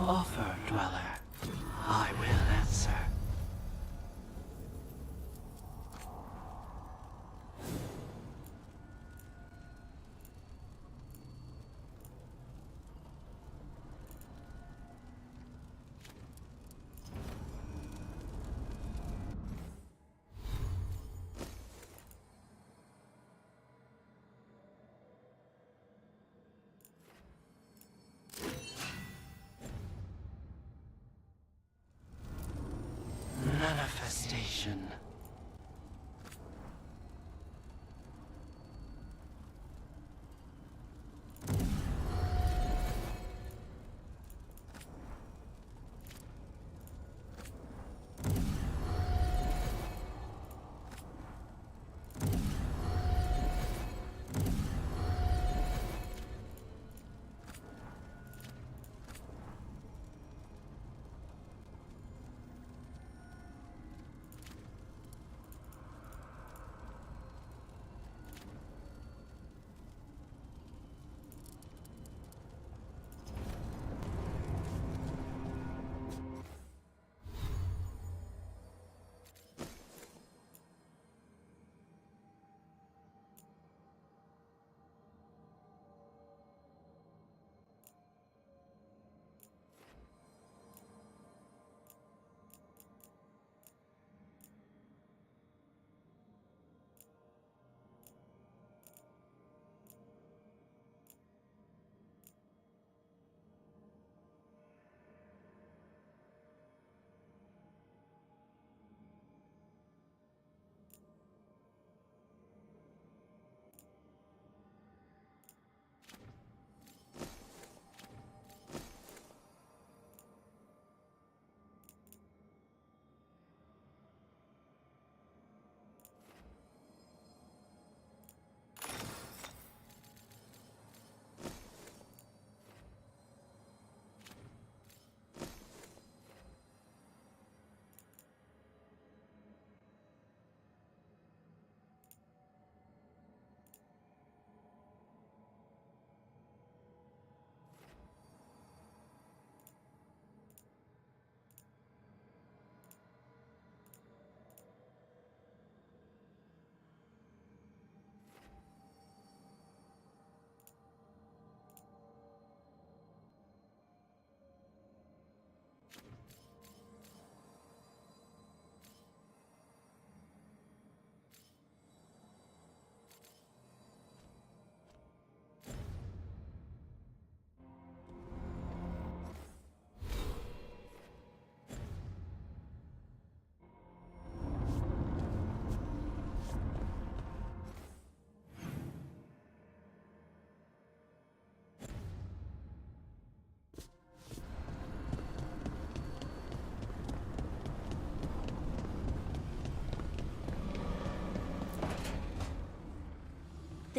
Offer, Dweller. I will answer. Manifestation.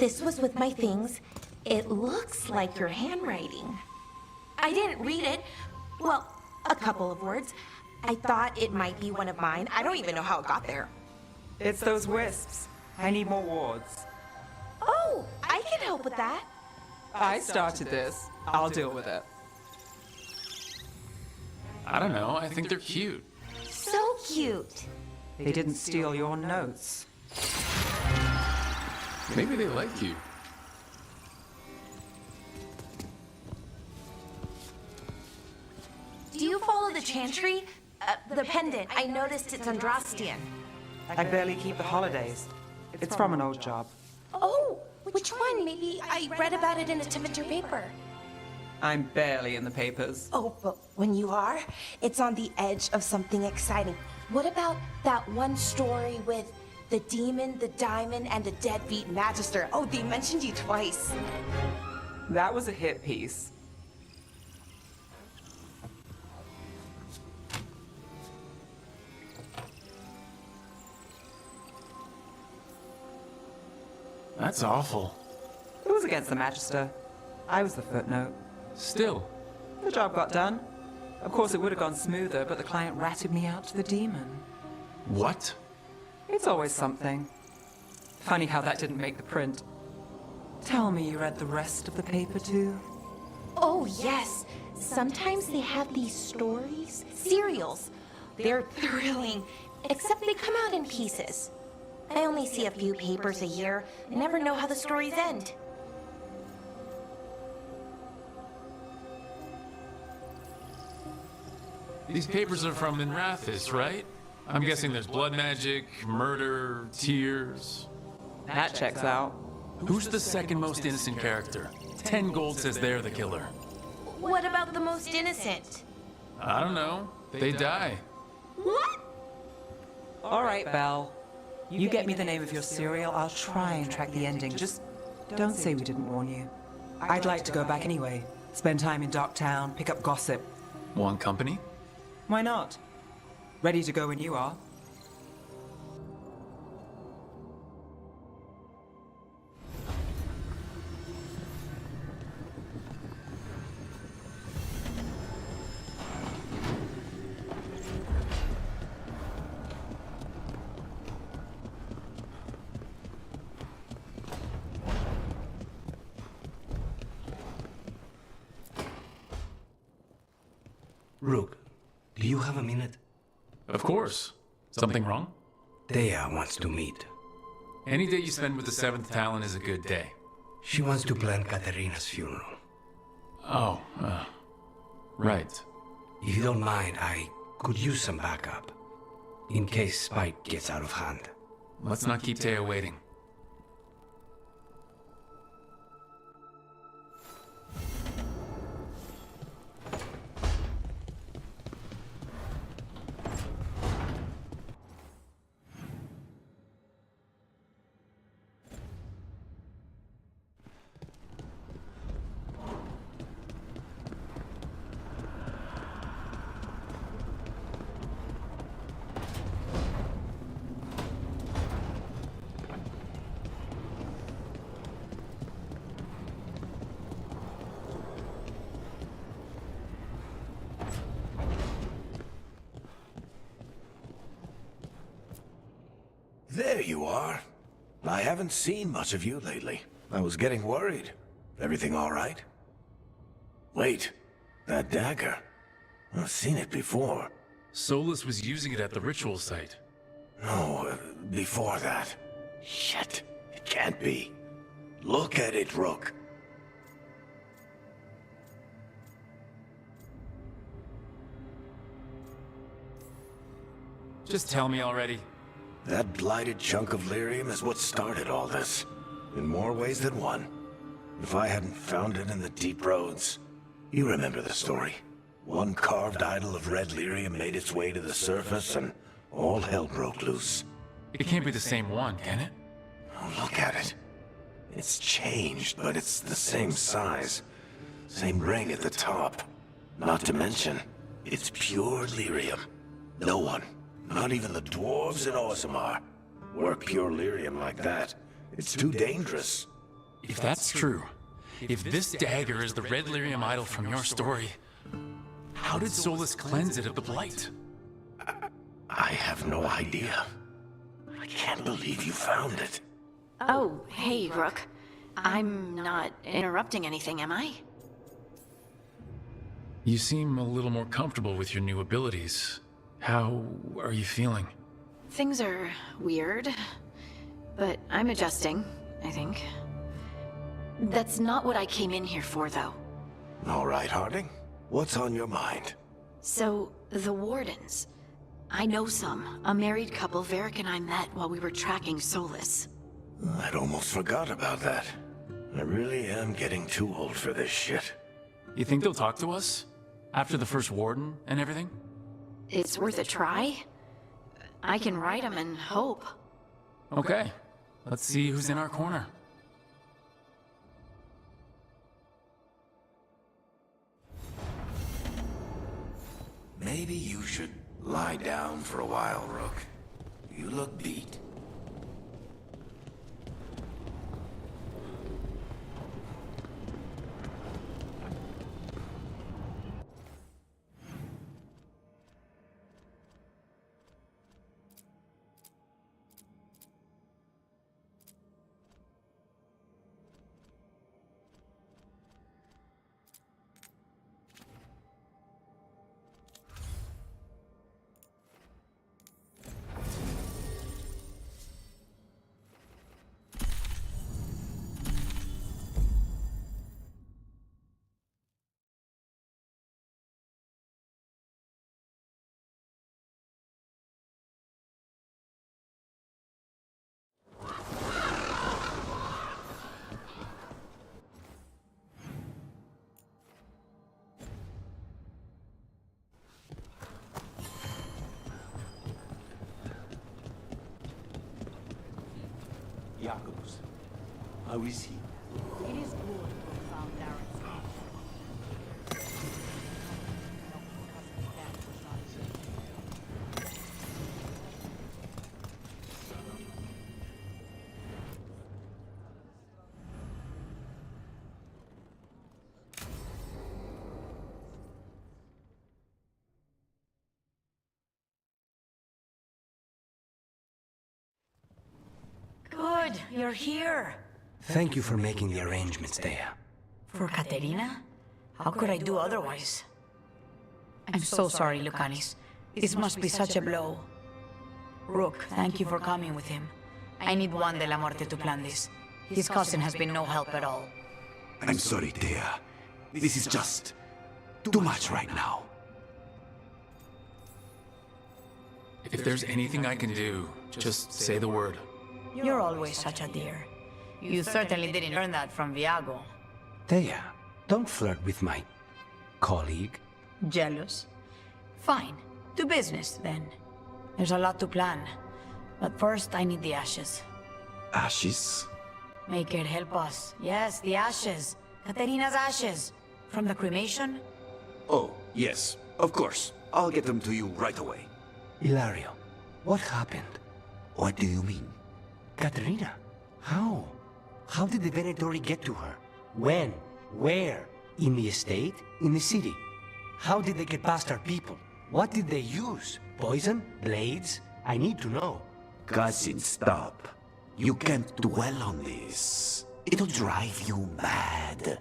this was with my things. It looks like your handwriting. I didn't read it. Well, a couple of words. I thought it might be one of mine. I don't even know how it got there. It's those wisps. I need more wards. Oh, I can help with that. I started this. I'll deal with it. I don't know, I think they're cute. So cute. They didn't steal your notes. Maybe they like you. Do you follow the chantry? The pendant. I noticed it's Andrastian. I barely keep the holidays. It's from an old job. Oh, which one? Maybe I read about it in a Timidor paper. I'm barely in the papers. Oh, but when you are, it's on the edge of something exciting. What about that one story with the demon, the diamond, and the deadbeat magister? Oh, they mentioned you twice. That was a hit piece. That's awful. It was against the magister. I was the footnote. Still. The job got done. Of course, it would have gone smoother, but the client ratted me out to the demon. What? It's always something. Funny how that didn't make the print. Tell me you read the rest of the paper, too? Oh, yes. Sometimes they have these stories, serials. They're thrilling, except they come out in pieces. I only see a few papers a year. I never know how the stories end. These papers are from Minrathis, right? I'm guessing there's blood magic, murder, tears. That checks out. Who's the second most innocent character? 10 gold says they're the killer. What about the most innocent? I don't know. They die. What? All right, Belle. You get me the name of your serial, I'll try and track the ending. Just don't say we didn't warn you. I'd like to go back anyway. Spend time in Docktown, pick up gossip. Want company? Why not? Ready to go when you are. Rook, do you have a minute? Of course. Something wrong? Thea wants to meet. Any day you spend with the 7th Talon is a good day. She wants to plan Katerina's funeral. Oh, right. If you don't mind, I could use some backup. In case Spike gets out of hand. Let's not keep Thea waiting. There you are. I haven't seen much of you lately. I was getting worried. Everything all right? Wait, that dagger. I've seen it before. Solus was using it at the ritual site. No, before that. Shit, it can't be. Look at it, Rook. Just tell me already. That blighted chunk of lyrium is what started all this. In more ways than one. If I hadn't found it in the deep roads. You remember the story. One carved idol of red lyrium made its way to the surface and all hell broke loose. It can't be the same one, can it? Oh, look at it. It's changed, but it's the same size. Same ring at the top. Not to mention, it's pure lyrium. No one, not even the dwarves in Orzammar, work pure lyrium like that. It's too dangerous. If that's true, if this dagger is the red lyrium idol from your story, how did Solus cleanse it of the blight? I have no idea. I can't believe you found it. Oh, hey, Rook. I'm not interrupting anything, am I? You seem a little more comfortable with your new abilities. How are you feeling? Things are weird, but I'm adjusting, I think. That's not what I came in here for, though. All right, Harding. What's on your mind? So, the Wardens. I know some. A married couple Varric and I met while we were tracking Solus. I'd almost forgot about that. I really am getting too old for this shit. You think they'll talk to us? After the first warden and everything? It's worth a try. I can write them and hope. Okay. Let's see who's in our corner. Maybe you should lie down for a while, Rook. You look beat. Jacobus, how is he? It is good to found Darren's Good, you're here. Thank you for making the arrangements, Dea. For Katerina? How could I do otherwise? I'm so sorry, Lucanis. This must be such a blow. Rook, thank you for coming with him. I need Juan de la Muerte to plan this. His cousin has been no help at all. I'm sorry, Dea. This is just too much right now. If there's anything I can do, just say the word. You're always such a dear. You certainly didn't earn that from Viago. Dea, don't flirt with my colleague. Jealous? Fine. To business, then. There's a lot to plan. But first, I need the ashes. Ashes? Make it help us. Yes, the ashes. Katerina's ashes. From the cremation? Oh, yes, of course. I'll get them to you right away. Ilario, what happened? What do you mean? Katerina, how? How did the Venatori get to her? When? Where? In the estate? In the city? How did they get past our people? What did they use? Poison? Blades? I need to know. Cousin, stop. You can't dwell on this. It'll drive you mad.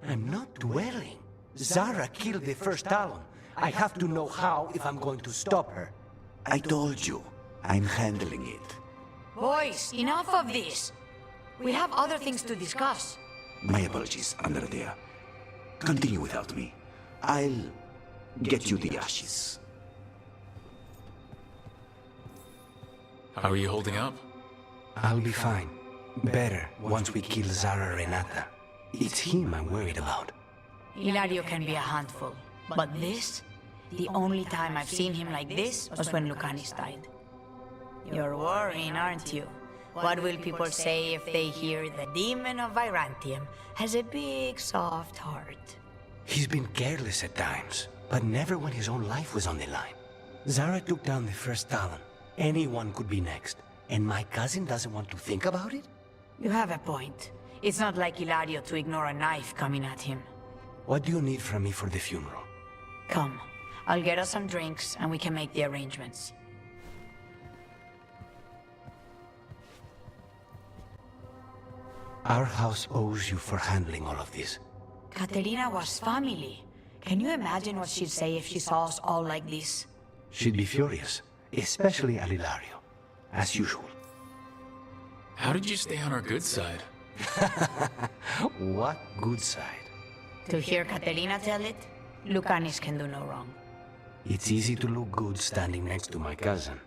I'm not dwelling. Zara killed the first Talon. I have to know how if I'm going to stop her. I told you, I'm handling it. Boys, enough of this! We have other things to discuss. My apologies, Andrea. Continue without me. I'll get you the ashes. How are you holding up? I'll be fine. Better once we kill Zara Renata. It's him I'm worried about. Ilario can be a handful, but this? The only time I've seen him like this was when Lucanis died. You're worrying, aren't you? What will people say if they hear the demon of Virantium has a big, soft heart? He's been careless at times, but never when his own life was on the line. Zara took down the first Talon. Anyone could be next. And my cousin doesn't want to think about it? You have a point. It's not like Hilario to ignore a knife coming at him. What do you need from me for the funeral? Come, I'll get us some drinks and we can make the arrangements. Our house owes you for handling all of this. Caterina was family. Can you imagine what she'd say if she saw us all like this? She'd be furious, especially at Hilario, as usual. How did you stay on our good side? What good side? To hear Caterina tell it, Lucanis can do no wrong. It's easy to look good standing next to my cousin.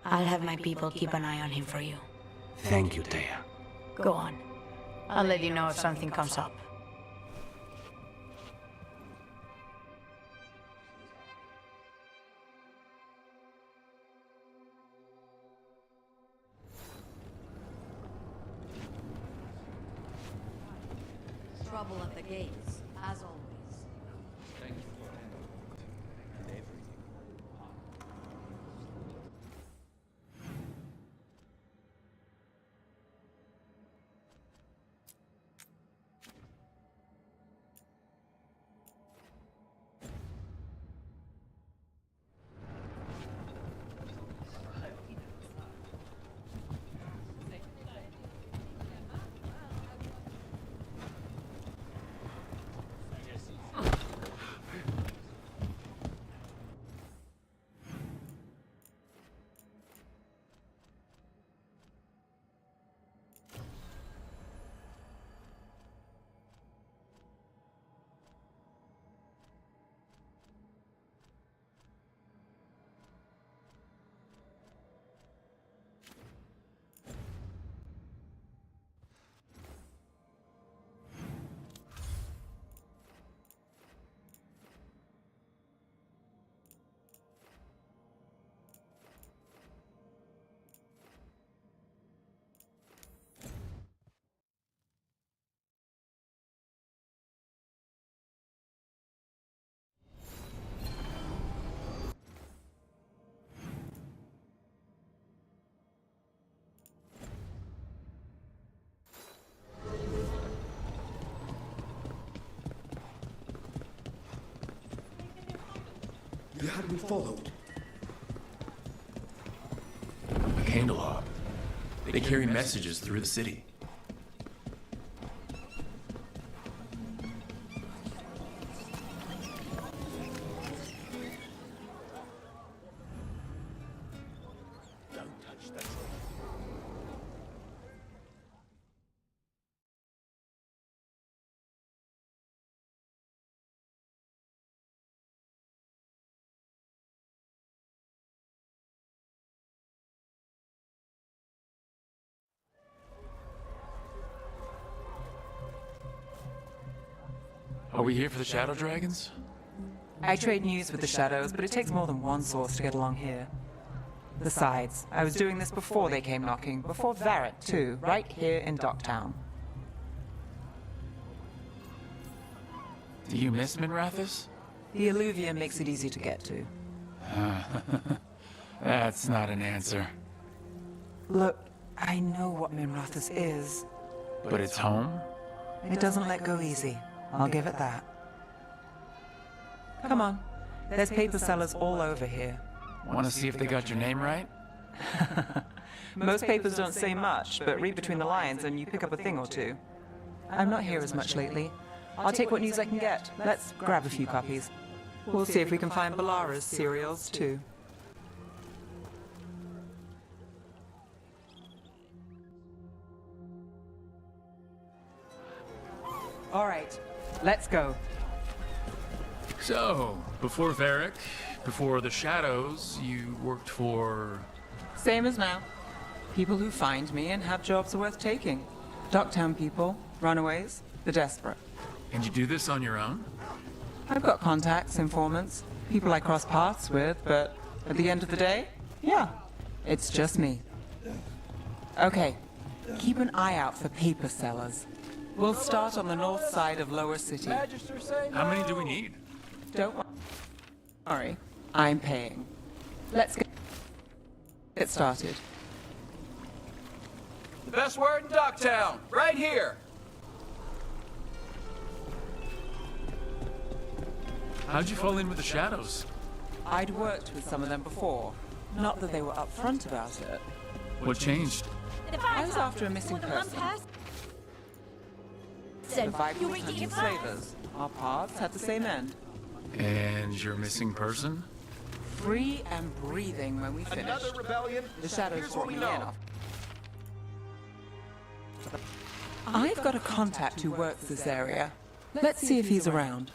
I'll have my people keep an eye on him for you. Thank you, Thea. Go on. I'll let you know if something comes up. Trouble at the gates, as always. Thank you for You had me followed. A candelabra. They carry messages through the city. Are we here for the Shadow Dragons? I trade news with the Shadows, but it takes more than one source to get along here. Besides, I was doing this before they came knocking, before Varret, too, right here in Docktown. Do you miss Minrathous? The Alluvium makes it easy to get to. That's not an answer. Look, I know what Minrathous is. But it's home? It doesn't let go easy. I'll give it that. Come on. There's paper sellers all over here. Want to see if they got your name right? Most papers don't say much, but read between the lines and you pick up a thing or two. I'm not here as much lately. I'll take what news I can get. Let's grab a few copies. We'll see if we can find Balara's cereals, too. All right, let's go. So, before Varric, before the Shadows, you worked for... Same as now. People who find me and have jobs worth taking. Docktown people, runaways, the desperate. And you do this on your own? I've got contacts, informants, people I cross paths with, but at the end of the day, yeah, it's just me. Okay, keep an eye out for paper sellers. We'll start on the north side of Lower City. How many do we need? Don't worry, I'm paying. Let's get started. The best word in Docktown, right here. How'd you fall in with the shadows? I'd worked with some of them before. Not that they were upfront about it. What changed? I was after a missing person. The Veilguard was hunting slavers. Our paths had the same end. And your missing person? Free and breathing when we finished. Another rebellion? The shadows Here's brought what me we in. know. I've got a contact who works this area. Let's see if he's around.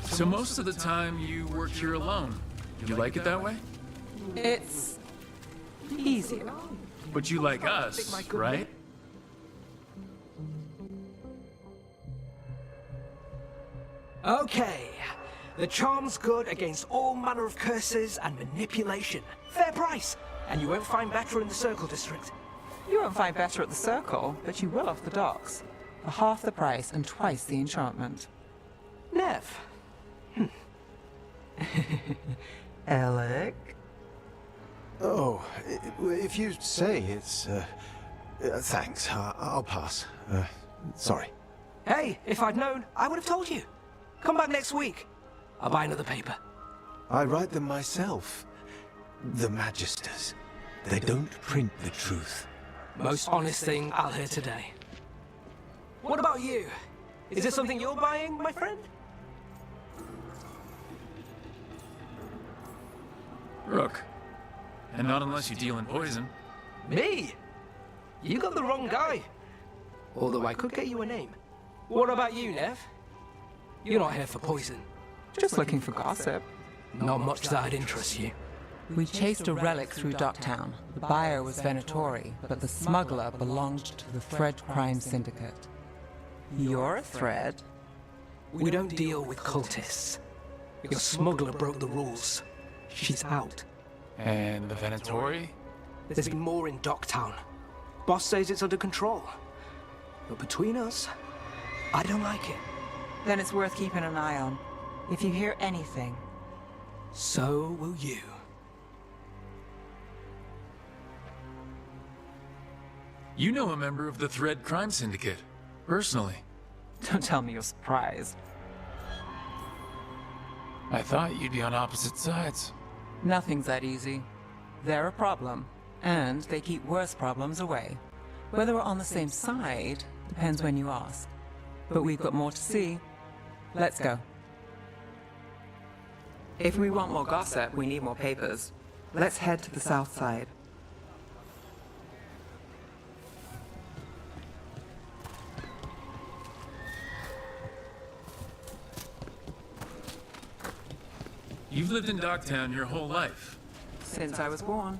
So most of the time you work here alone. You like it that way? It's easier. But you like us, right? Okay. The charm's good against all manner of curses and manipulation. Fair price. And you won't find better in the Circle District. You won't find better at the Circle, but you will off the docks. For half the price and twice the enchantment. Nev. Alec? Oh, if you say it's, thanks. I'll pass. Sorry. Hey, if I'd known, I would have told you. Come back next week. I'll buy another paper. I write them myself. The Magisters. They don't print the truth. Most honest thing I'll hear today. What about you? Is this something you're buying, my friend? Rook. And not unless you deal in poison. Me? You got the wrong guy. Although I could get you a name. What about you, Nev? You're not here for poison. Just looking for gossip. Not much that'd interest you. We chased a relic through Docktown. The buyer was Venatori, but the smuggler belonged to the Thread Crime Syndicate. You're a Thread? We don't deal with cultists. Your smuggler broke the rules. She's out. And the Venatori? There's been more in Docktown. Boss says it's under control. But between us, I don't like it. Then it's worth keeping an eye on. If you hear anything, so will you. You know a member of the Thread Crime Syndicate, personally. Don't tell me you're surprised. I thought you'd be on opposite sides. Nothing's that easy. They're a problem, and they keep worse problems away. Whether we're on the same side depends when you ask. But we've got more to see. Let's go. If we want more gossip, we need more papers. Let's head to the south side. You've lived in Docktown your whole life. Since I was born.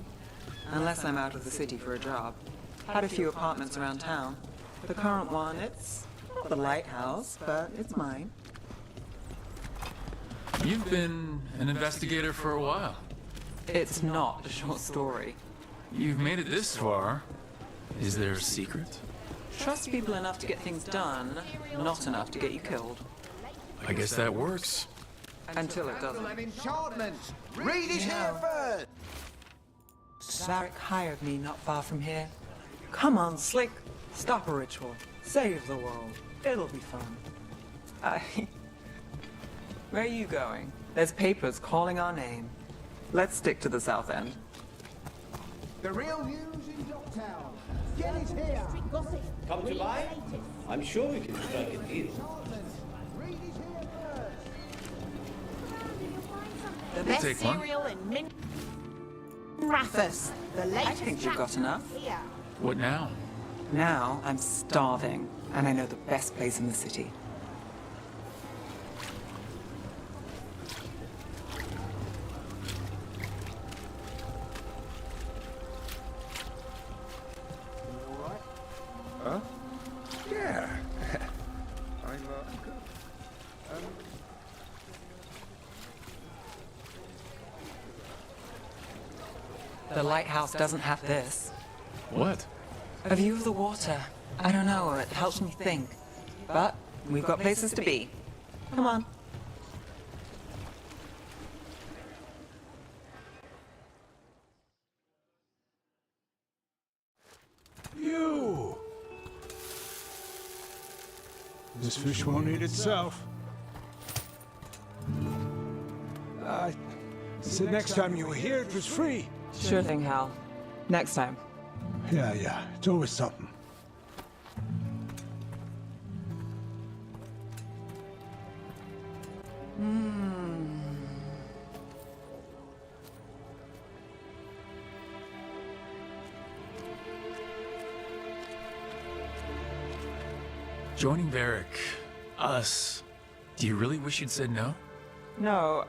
Unless I'm out of the city for a job. Had a few apartments around town. The current one, it's not the lighthouse, but it's mine. You've been an investigator for a while. It's not a short story. You've made it this far. Is there a secret? Trust people enough to get things done, not enough to get you killed. I guess that works. Until it doesn't. An enchantment! Read it here first! Zarek hired me not far from here. Come on, Slick. Stop a ritual. Save the world. It'll be fun. Where are you going? There's papers calling our name. Let's stick to the south end. The real news in Docktown. Get it here! Come to buy? I'm sure we can strike a deal. The best take one. cereal in Min Rathus. The latest I think you've got enough. here. What now? Now I'm starving, and I know the best place in the city. Huh? Yeah. I'm, good. The lighthouse doesn't have this. What? A view of the water. I don't know, it helps me think. But we've got places to be. Come on. You! This fish won't eat itself. Said next time you were here, it was free. Sure thing, Hal. Next time. Yeah. It's always something. Joining Varric, us, do you really wish you'd said no? No.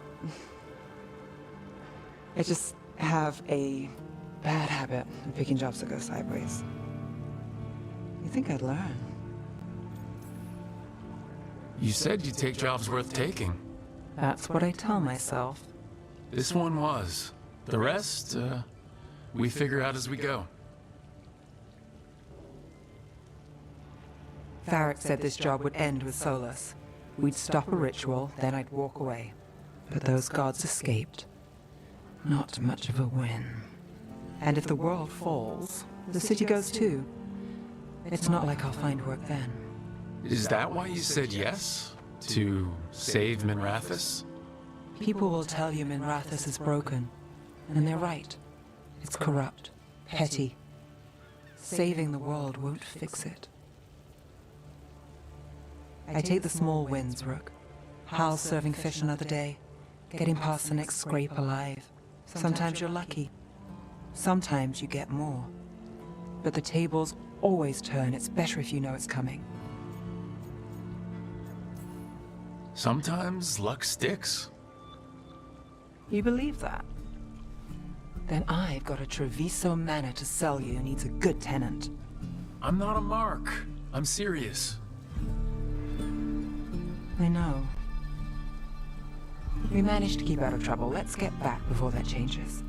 I just have a bad habit of picking jobs that go sideways. You think I'd learn? You said you'd take jobs worth taking. That's what I tell myself. This one was. The rest, we figure out as we go. Varric said this job would end with Solus. We'd stop a ritual, then I'd walk away. But those gods escaped. Not much of a win. And if the world falls, the city goes too. It's not like I'll find work then. Is that why you said yes? To save Minrathous? People will tell you Minrathous is broken. And they're right. It's corrupt, petty. Saving the world won't fix it. I take the small wins, Rook. Hal serving fish another day. Getting past the next scrape alive. Sometimes you're lucky. Sometimes you get more. But the tables always turn. It's better if you know it's coming. Sometimes luck sticks. You believe that? Then I've got a Treviso manor to sell you needs a good tenant. I'm not a mark. I'm serious. I know. We managed to keep out of trouble. Let's get back before that changes.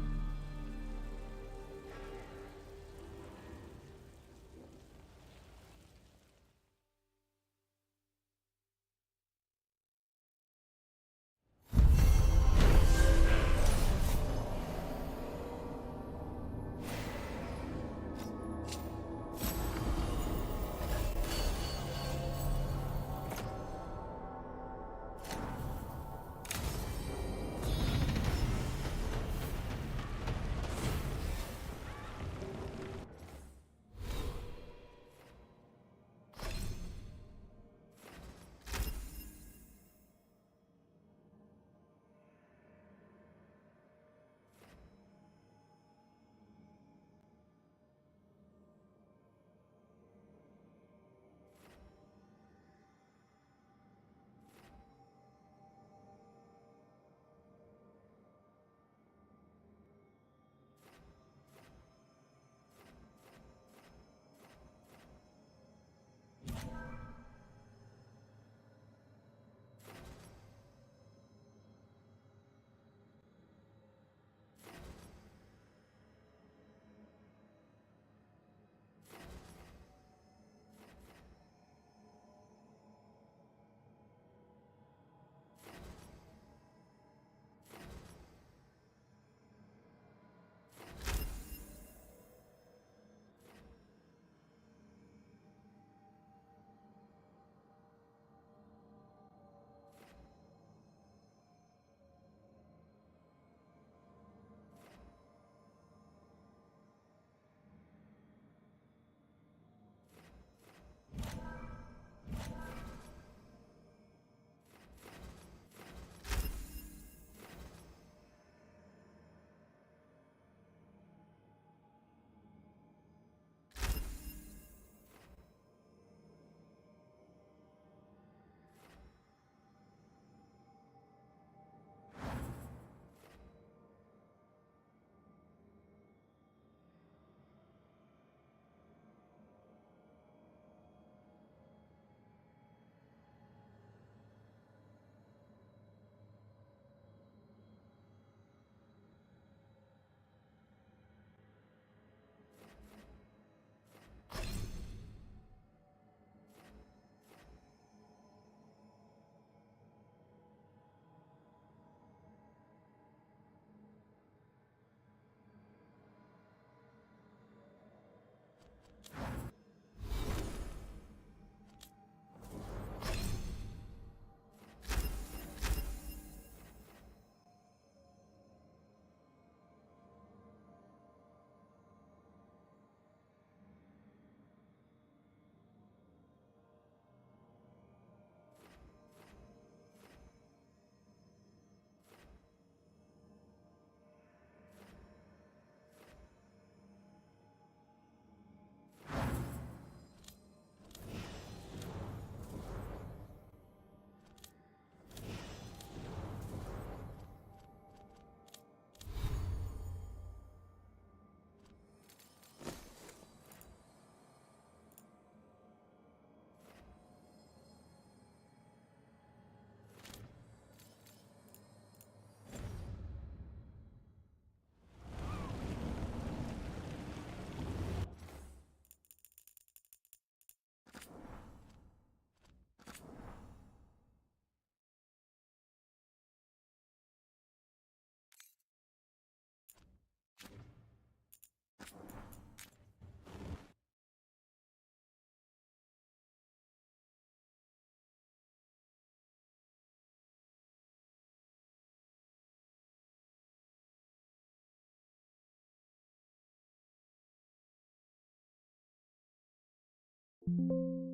you.